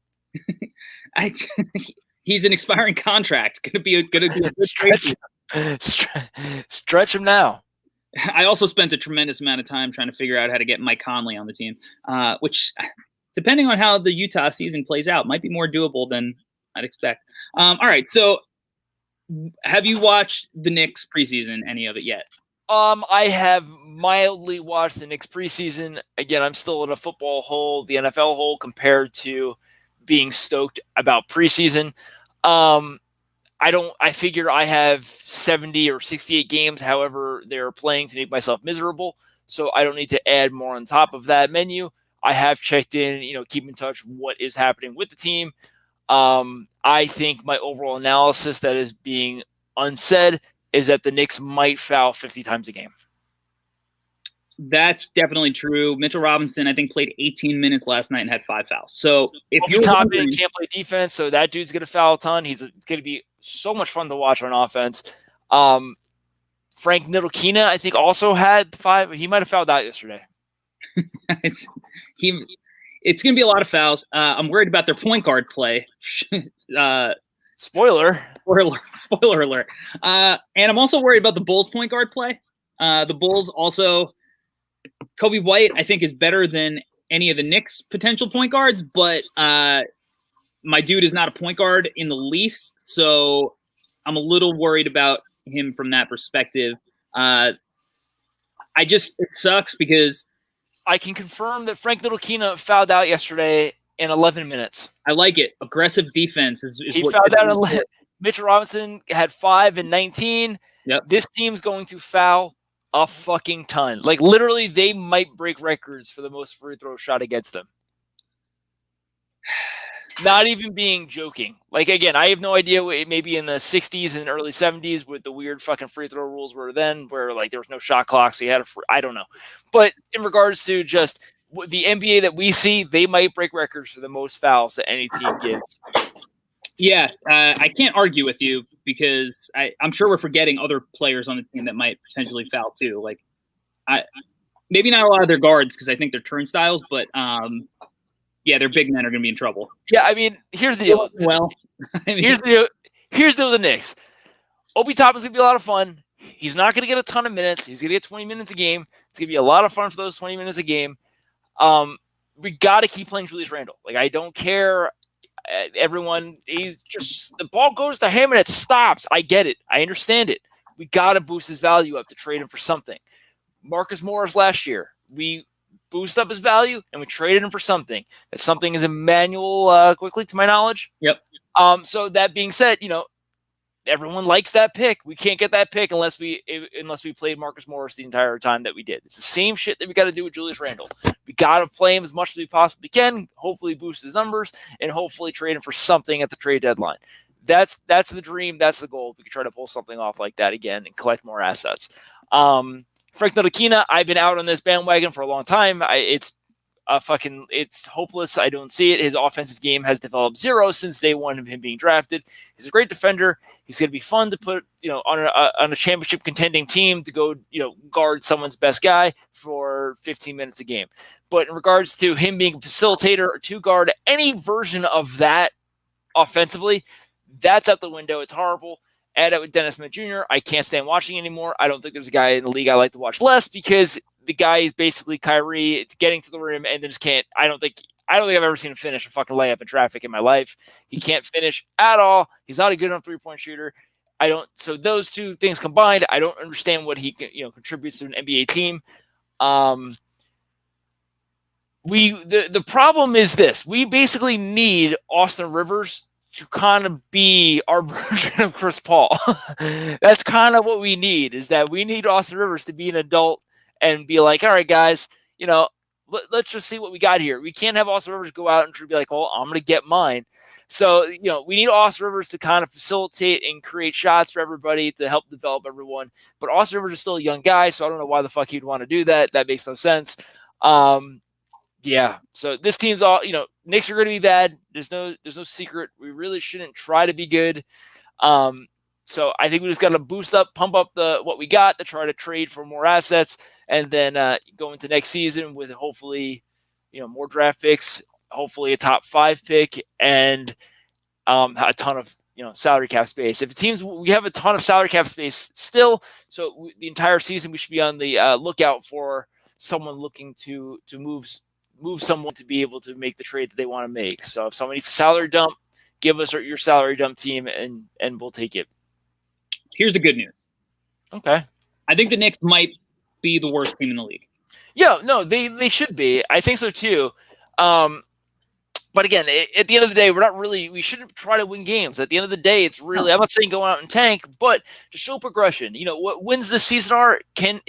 He's an expiring contract. Gonna be a good
stretch him now.
I also spent a tremendous amount of time trying to figure out how to get Mike Conley on the team, which, depending on how the Utah season plays out, might be more doable than I'd expect. All right, so have you watched the Knicks preseason, any of it yet?
I have mildly watched the Knicks preseason. Again, I'm still in a football hole, the NFL hole, compared to being stoked about preseason. I figure I have 70 or 68 games, however they're playing, to make myself miserable. So I don't need to add more on top of that menu. I have checked in, keep in touch what is happening with the team. I think my overall analysis that is being unsaid is that the Knicks might foul 50 times a game.
That's definitely true. Mitchell Robinson, I think, played 18 minutes last night and had 5 fouls. So if you're
Toppin can't play defense, so that dude's going to foul a ton. It's going to be so much fun to watch on offense. Frank Ntilikina, I think, also had 5. He might have fouled out yesterday.
It's going to be a lot of fouls. I'm worried about their point guard play.
Spoiler
alert. And I'm also worried about the Bulls point guard play. The Bulls also, Kobe White, I think, is better than any of the Knicks' potential point guards, but my dude is not a point guard in the least, so I'm a little worried about him from that perspective. It sucks because
I can confirm that Frank Ntilikina fouled out yesterday in 11 minutes.
I like it. Aggressive defense is
he fouled out in 11. Mitchell Robinson had 5 and 19.
Yep.
This team's going to foul a fucking ton. Like, literally, they might break records for the most free throw shot against them. Not even being joking. Like, again, I have no idea what maybe in the 60s and early 70s with the weird fucking free throw rules were then, where, like, there was no shot clock, so you had I don't know. But in regards to just the NBA that we see, they might break records for the most fouls that any team gives.
Yeah, I can't argue with you because I'm sure we're forgetting other players on the team that might potentially foul too. Like, maybe not a lot of their guards because I think they're turnstiles, but yeah, their big men are going to be in trouble.
Yeah, I mean, here's the deal.
Well,
here's the deal with the Knicks. Obi Toppin's going to be a lot of fun. He's not going to get a ton of minutes. He's going to get 20 minutes a game. It's going to be a lot of fun for those 20 minutes a game. We got to keep playing Julius Randle. Like, I don't care. Everyone, he's just, the ball goes to him and it stops. I get it. I understand it. We got to boost his value up to trade him for something. Marcus Morris last year, we boost up his value and we traded him for something. That something is Emmanuel quickly, to my knowledge.
Yep.
So that being said, everyone likes that pick. We can't get that pick unless we played Marcus Morris the entire time that we did. It's the same shit that we got to do with Julius Randle. We got to play him as much as we possibly can, hopefully boost his numbers, and hopefully trade him for something at the trade deadline. That's the dream. That's the goal. We can try to pull something off like that again and collect more assets. Frank Ntilikina, I've been out on this bandwagon for a long time. it's hopeless. I don't see it. His offensive game has developed zero since day one of him being drafted. He's a great defender. He's going to be fun to put, on a championship contending team to go, guard someone's best guy for 15 minutes a game. But in regards to him being a facilitator or to guard any version of that offensively, that's out the window. It's horrible. Add it with Dennis Smith Jr. I can't stand watching anymore. I don't think there's a guy in the league I like to watch less because the guy is basically Kyrie. It's getting to the rim and then just can't. I don't think I've ever seen him finish a fucking layup in traffic in my life. He can't finish at all. He's not a good enough 3-point shooter. So those two things combined, I don't understand what he contributes to an NBA team. The problem is this: we basically need Austin Rivers to kind of be our version of Chris Paul. That's kind of what we need, is that we need Austin Rivers to be an adult and be like, all right, guys, let's just see what we got here. We can't have Austin Rivers go out and be like, well, I'm going to get mine. So, we need Austin Rivers to kind of facilitate and create shots for everybody to help develop everyone. But Austin Rivers is still a young guy, so I don't know why the fuck he'd want to do that. That makes no sense. Yeah. So this team's all, Knicks are going to be bad. There's no secret. We really shouldn't try to be good. So I think we just got to pump up what we got to try to trade for more assets, and then go into next season with hopefully, more draft picks, hopefully a top 5 pick, and a ton of salary cap space. If we have a ton of salary cap space still, so the entire season we should be on the lookout for someone looking to move someone to be able to make the trade that they want to make. So if someone needs a salary dump, give us your salary dump team and we'll take it.
Here's the good news.
Okay.
I think the Knicks might be the worst team in the league.
Yeah, no, they should be. I think so too. But again, at the end of the day, we shouldn't try to win games. At the end of the day, it's really, I'm not saying go out and tank, but to show progression. What wins this season are, can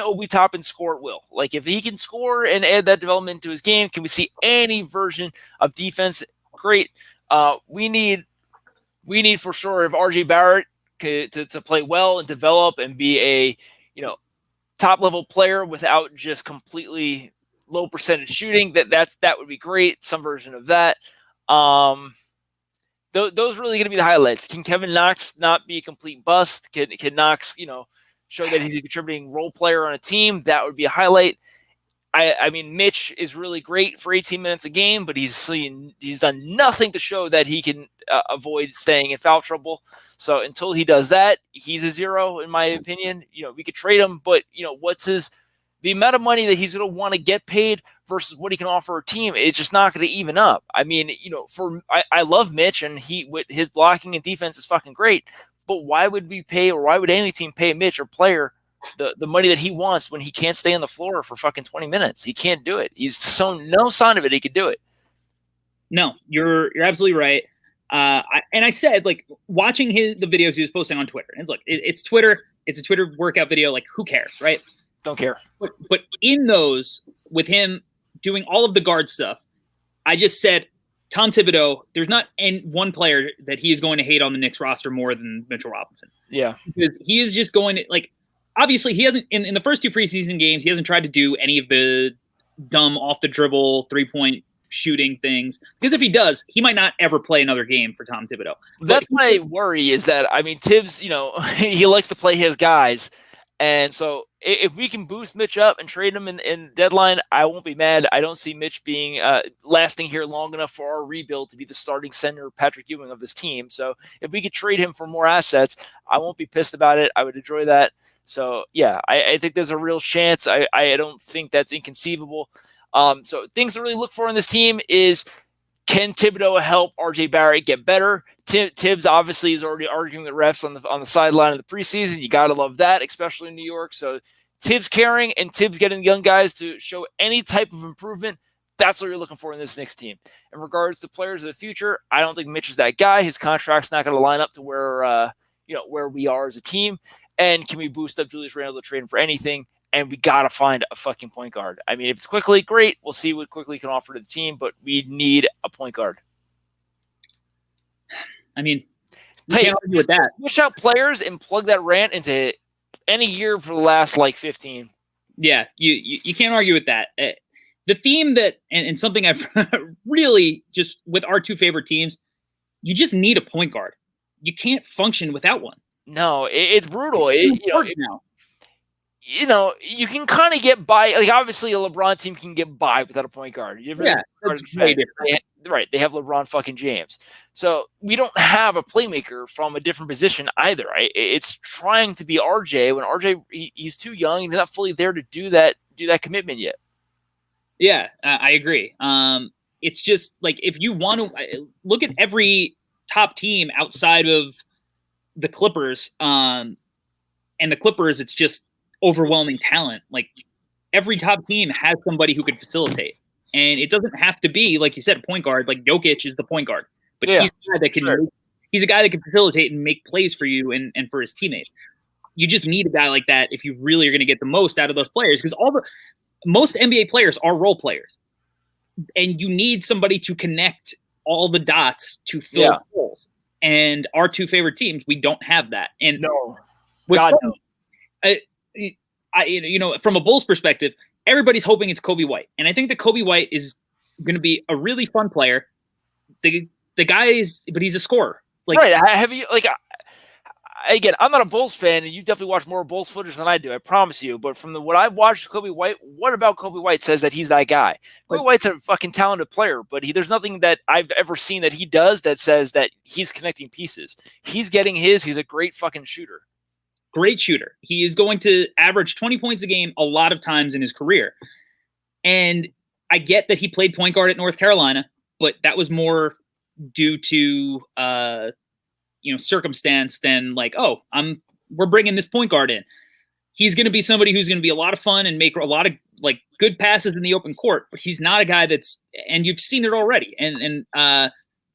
Obi Toppin score at will? Like, if he can score and add that development to his game, can we see any version of defense? Great. We need for sure if RJ Barrett to play well and develop and be a top level player without just completely low percentage shooting. That would be great. Some version of that. Those really going to be the highlights. Can Kevin Knox not be a complete bust? Can Knox show that he's a contributing role player on a team? That would be a highlight. I mean, Mitch is really great for 18 minutes a game, but he's done nothing to show that he can avoid staying in foul trouble. So until he does that, he's a zero in my opinion. We could trade him, but what's the amount of money that he's going to want to get paid versus what he can offer a team? It's just not going to even up. I mean, I love Mitch, and with his blocking and defense is fucking great. But why would we pay, or why would any team pay Mitch or player the money that he wants when he can't stay on the floor for fucking 20 minutes? He can't do it. He's shown no sign of it. He could do it. No,
you're absolutely right. I said, like, watching the videos he was posting on Twitter, and look, it's Twitter. It's a Twitter workout video. Like, who cares, right?
Don't care.
But in those, with him doing all of the guard stuff, I just said, Tom Thibodeau, there's not one player that he is going to hate on the Knicks roster more than Mitchell Robinson.
Yeah.
Because he is just going to, like, obviously he hasn't, in the first 2 preseason games, he hasn't tried to do any of the dumb off the dribble 3-point shooting things. Because if he does, he might not ever play another game for Tom Thibodeau.
That's my worry, is that, I mean, Tibbs, he likes to play his guys. And so if we can boost Mitch up and trade him in deadline, I won't be mad. I don't see Mitch being lasting here long enough for our rebuild to be the starting center Patrick Ewing of this team. So if we could trade him for more assets, I won't be pissed about it. I would enjoy that. So, yeah, I think there's a real chance. I don't think that's inconceivable. So things to really look for in this team is, can Thibodeau help RJ Barrett get better? Tibbs obviously is already arguing with refs on the sideline of the preseason. You got to love that, especially in New York. So Tibbs caring and Tibbs getting young guys to show any type of improvement, that's what you're looking for in this Knicks team. In regards to players of the future, I don't think Mitch is that guy. His contract's not going to line up to where we are as a team. And can we boost up Julius Randle to trade him for anything? And we got to find a fucking point guard. I mean, if it's Quickly, great. We'll see what Quickly can offer to the team, but we need a point guard.
I mean, you can't argue with that.
Push out players and plug that rant into any year for the last, 15.
Yeah, you can't argue with that. the theme that, and something I've really just with our two favorite teams, you just need a point guard. You can't function without one.
No, it's brutal.
Now.
You can kind of get by. Like, obviously, a LeBron team can get by without a point guard.
That's way different.
They have LeBron fucking James. So we don't have a playmaker from a different position either. Right? It's trying to be RJ when RJ he's too young. He's not fully there to do that commitment yet.
Yeah, I agree. It's just like if you want to look at every top team outside of the Clippers, and the Clippers, it's just overwhelming talent. Like every top team has somebody who could facilitate, and it doesn't have to be, like you said, a point guard. Like Jokic is the point guard, but he's a guy that can. He's a guy that can facilitate and make plays for you and for his teammates. You just need a guy like that if you really are going to get the most out of those players, because most NBA players are role players, and you need somebody to connect all the dots to fill holes. And our two favorite teams, we don't have that. And
no,
from a Bulls perspective, everybody's hoping it's Kobe White, and I think that Kobe White is going to be a really fun player. The guy but he's a scorer. Like,
right? Have you Again, I'm not a Bulls fan, and you definitely watch more Bulls footage than I do. I promise you. But from what I've watched, Kobe White, what about Kobe White says that he's that guy? Kobe White's a fucking talented player, but there's nothing that I've ever seen that he does that says that he's connecting pieces. He's getting his. He's a great fucking shooter.
Great shooter. He is going to average 20 points a game a lot of times in his career. And I get that he played point guard at North Carolina, but that was more due to circumstance than like, we're bringing this point guard in. He's going to be somebody who's going to be a lot of fun and make a lot of like good passes in the open court, but he's not a guy and you've seen it already. And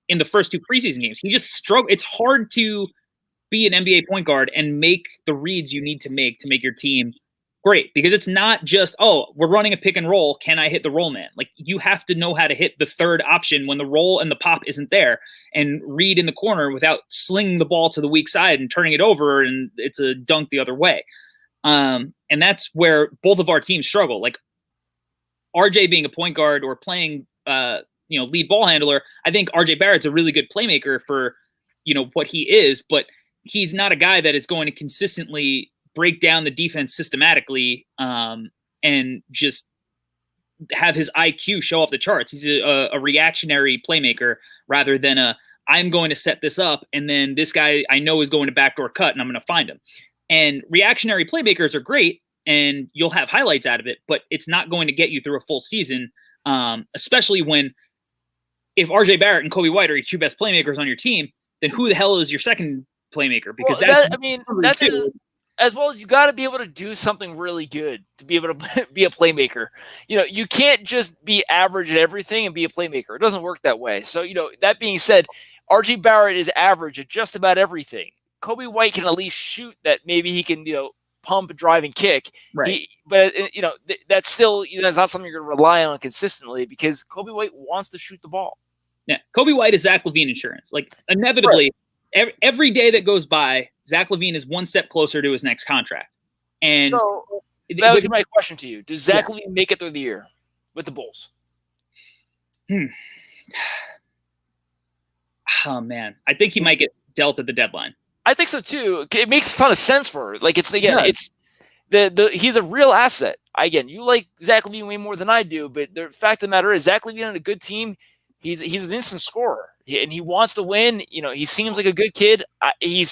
in the first two preseason games, he just struggled. It's hard to be an NBA point guard and make the reads you need to make your team great, because it's not just, we're running a pick and roll. Can I hit the roll man? Like, you have to know how to hit the third option when the roll and the pop isn't there, and read in the corner without slinging the ball to the weak side and turning it over and it's a dunk the other way. And that's where both of our teams struggle. Like RJ being a point guard or playing, lead ball handler. I think RJ Barrett's a really good playmaker for, what he is, but he's not a guy that is going to consistently break down the defense systematically and just have his IQ show off the charts. He's a reactionary playmaker rather than I'm going to set this up, and then this guy I know is going to backdoor cut, and I'm going to find him. And reactionary playmakers are great, and you'll have highlights out of it, but it's not going to get you through a full season, especially if RJ Barrett and Kobe White are your two best playmakers on your team, then who the hell is your second playmaker? Because
that's as well as you got to be able to do something really good to be able to be a playmaker. You can't just be average at everything and be a playmaker. It doesn't work that way. So, that being said, RJ Barrett is average at just about everything. Kobe White can at least shoot that. Maybe he can, pump, drive, and kick.
Right.
That's still, that's not something you're going to rely on consistently, because Kobe White wants to shoot the ball.
Yeah. Kobe White is Zach LaVine insurance. Like, inevitably, every day that goes by, Zach LaVine is one step closer to his next contract. And
so that was my question to you. Does Zach LaVine make it through the year with the Bulls?
Oh man, I think he might get dealt at the deadline.
I think so too. It makes a ton of sense for her. Like, it's he's a real asset. Again, you like Zach LaVine way more than I do, but the fact of the matter is, Zach LaVine on a good team, he's an instant scorer, and he wants to win. He seems like a good kid. He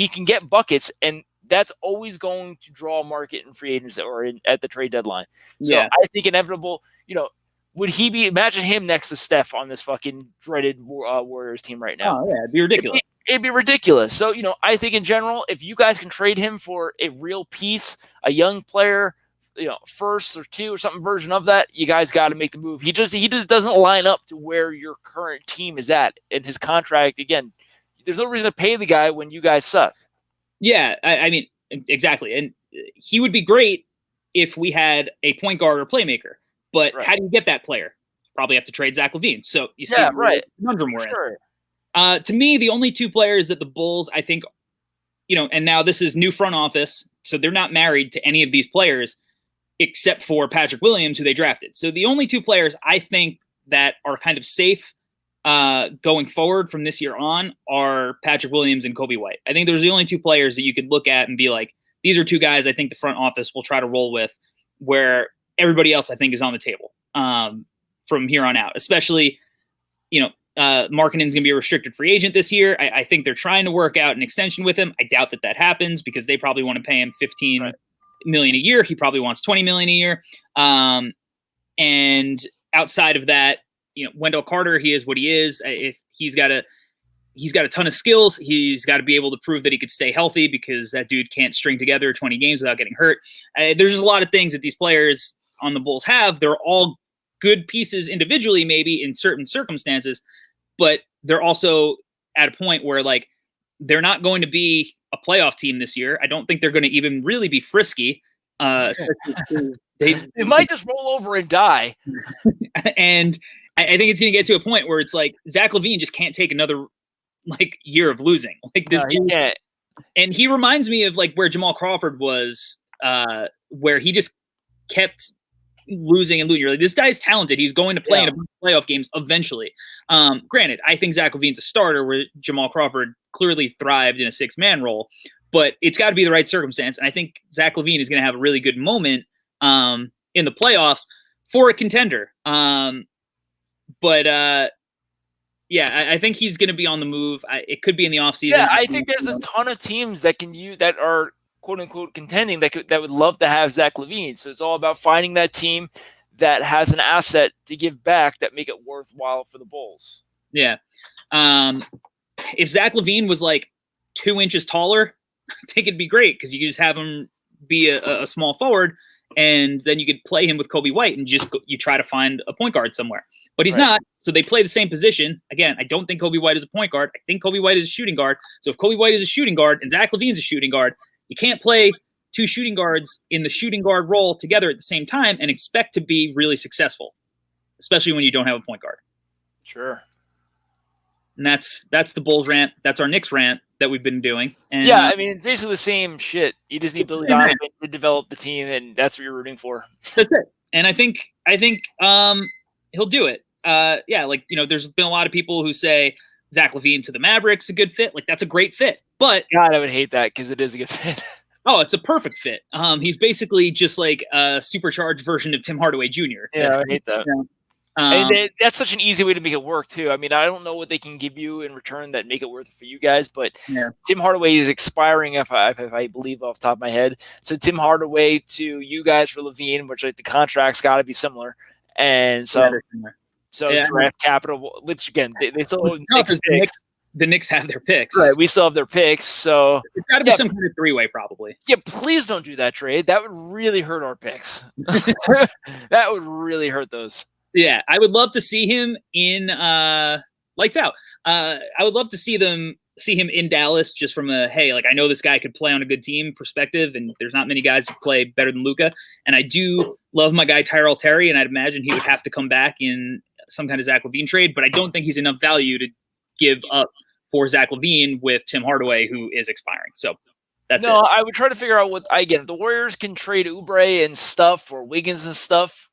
can get buckets, and that's always going to draw a market in free agents or at the trade deadline. So I think inevitable. Would he imagine him next to Steph on this fucking dreaded Warriors team right now?
Oh yeah, it'd be ridiculous.
It'd be ridiculous. So, I think in general, if you guys can trade him for a real piece, a young player, first or two or something version of that, you guys got to make the move. He just doesn't line up to where your current team is at in his contract. Again, there's no reason to pay the guy when you guys suck.
Yeah, I mean, exactly. And he would be great if we had a point guard or playmaker. But how do you get that player? Probably have to trade Zach LaVine. So you see the conundrum we're in. To me, the only two players that the Bulls, I think, and now this is new front office, so they're not married to any of these players. except for Patrick Williams, who they drafted. So the only two players I think that are kind of safe going forward from this year on are Patrick Williams and Kobe White. I think there's the only two players that you could look at and be like, these are two guys I think the front office will try to roll with, where everybody else I think is on the table from here on out. Especially, Markkanen's going to be a restricted free agent this year. I think they're trying to work out an extension with him. I doubt that happens because they probably want to pay him $15 million a year. He probably wants $20 million a year. And outside of that, Wendell Carter, he is what he is. If he's got a ton of skills, he's got to be able to prove that he could stay healthy, because that dude can't string together 20 games without getting hurt. There's just a lot of things that these players on the Bulls have. They're all good pieces individually, maybe in certain circumstances, but they're also at a point where like they're not going to be a playoff team this year. I don't think they're going to even really be frisky. They
might just roll over and die.
And I think it's going to get to a point where it's like Zach LaVine just can't take another like year of losing. Like this, and he reminds me of like where Jamal Crawford was, where he just kept losing and losing. You're like, this guy's talented. He's going to play in a bunch of playoff games eventually. Granted, I think Zach LaVine's a starter where Jamal Crawford clearly thrived in a 6-man role, but it's got to be the right circumstance. And I think Zach LaVine is going to have a really good moment in the playoffs for a contender. I think he's going to be on the move. It could be in the offseason.
Yeah, I think there's a ton of teams that can use that are quote unquote contending that would love to have Zach LaVine. So it's all about finding that team that has an asset to give back that make it worthwhile for the Bulls. Yeah.
If Zach LaVine was like 2 inches taller, I think it'd be great because you could just have him be a small forward, and then you could play him with Kobe White and you try to find a point guard somewhere. But he's not, so they play the same position. Again, I don't think Kobe White is a point guard. I think Kobe White is a shooting guard. So if Kobe White is a shooting guard and Zach LaVine's a shooting guard, you can't play two shooting guards in the shooting guard role together at the same time and expect to be really successful, especially when you don't have a point guard.
Sure.
And that's the Bulls rant. That's our Knicks rant that we've been doing. And,
yeah, I mean, it's basically the same shit. You just need Billy Donovan to develop the team, and that's what you're rooting for.
That's it. And I think he'll do it. There's been a lot of people who say Zach LaVine to the Mavericks a good fit. Like, that's a great fit. But
God, I would hate that because it is a good fit.
Oh, it's a perfect fit. He's basically just like a supercharged version of Tim Hardaway Jr.
Yeah, I hate that. And that's such an easy way to make it work too. I mean, I don't know what they can give you in return that make it worth it for you guys, but Tim Hardaway is expiring, if I believe off the top of my head. So Tim Hardaway to you guys for LaVine, which like the contract's got to be similar, and so draft capital. Which again, they still own
the Knicks have their picks.
Right, we still have their picks, so
it's got to be some kind of three-way probably.
Yeah, please don't do that trade. That would really hurt our picks. That would really hurt those.
Yeah, I would love to see him in Lights Out. I would love to see him in Dallas just from a, hey, like I know this guy could play on a good team perspective, and there's not many guys who play better than Luka. And I do love my guy Tyrell Terry, and I'd imagine he would have to come back in some kind of Zach LaVine trade, but I don't think he's enough value to give up for Zach LaVine with Tim Hardaway, who is expiring. So that's it.
I would try to figure out if the Warriors can trade Oubre and stuff or Wiggins and stuff.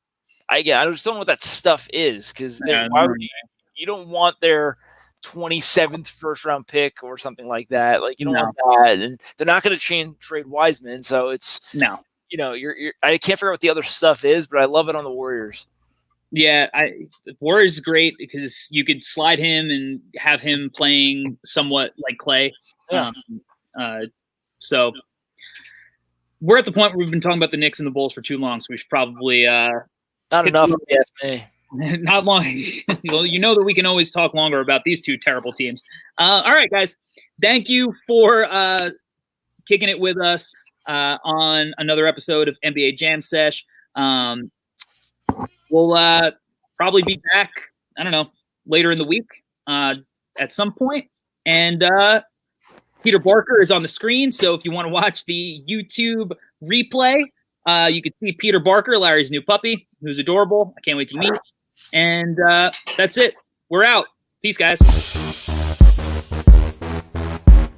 I just don't know what that stuff is because you don't want their 27th first round pick or something like that. Like you don't want that, and they're not going to trade Wiseman. So it's I can't figure out what the other stuff is, but I love it on the Warriors.
Yeah, the Warriors is great because you could slide him and have him playing somewhat like Clay. Yeah. So we're at the point where we've been talking about the Knicks and the Bulls for too long, so we should probably
not enough. Yes, me.
Not long. Well, you know that we can always talk longer about these two terrible teams. All right, guys. Thank you for kicking it with us on another episode of NBA Jam Sesh. We'll probably be back, I don't know, later in the week at some point. And Peter Barker is on the screen, so if you want to watch the YouTube replay, you can see Peter Barker, Larry's new puppy, who's adorable. I can't wait to meet. And that's it. We're out. Peace, guys.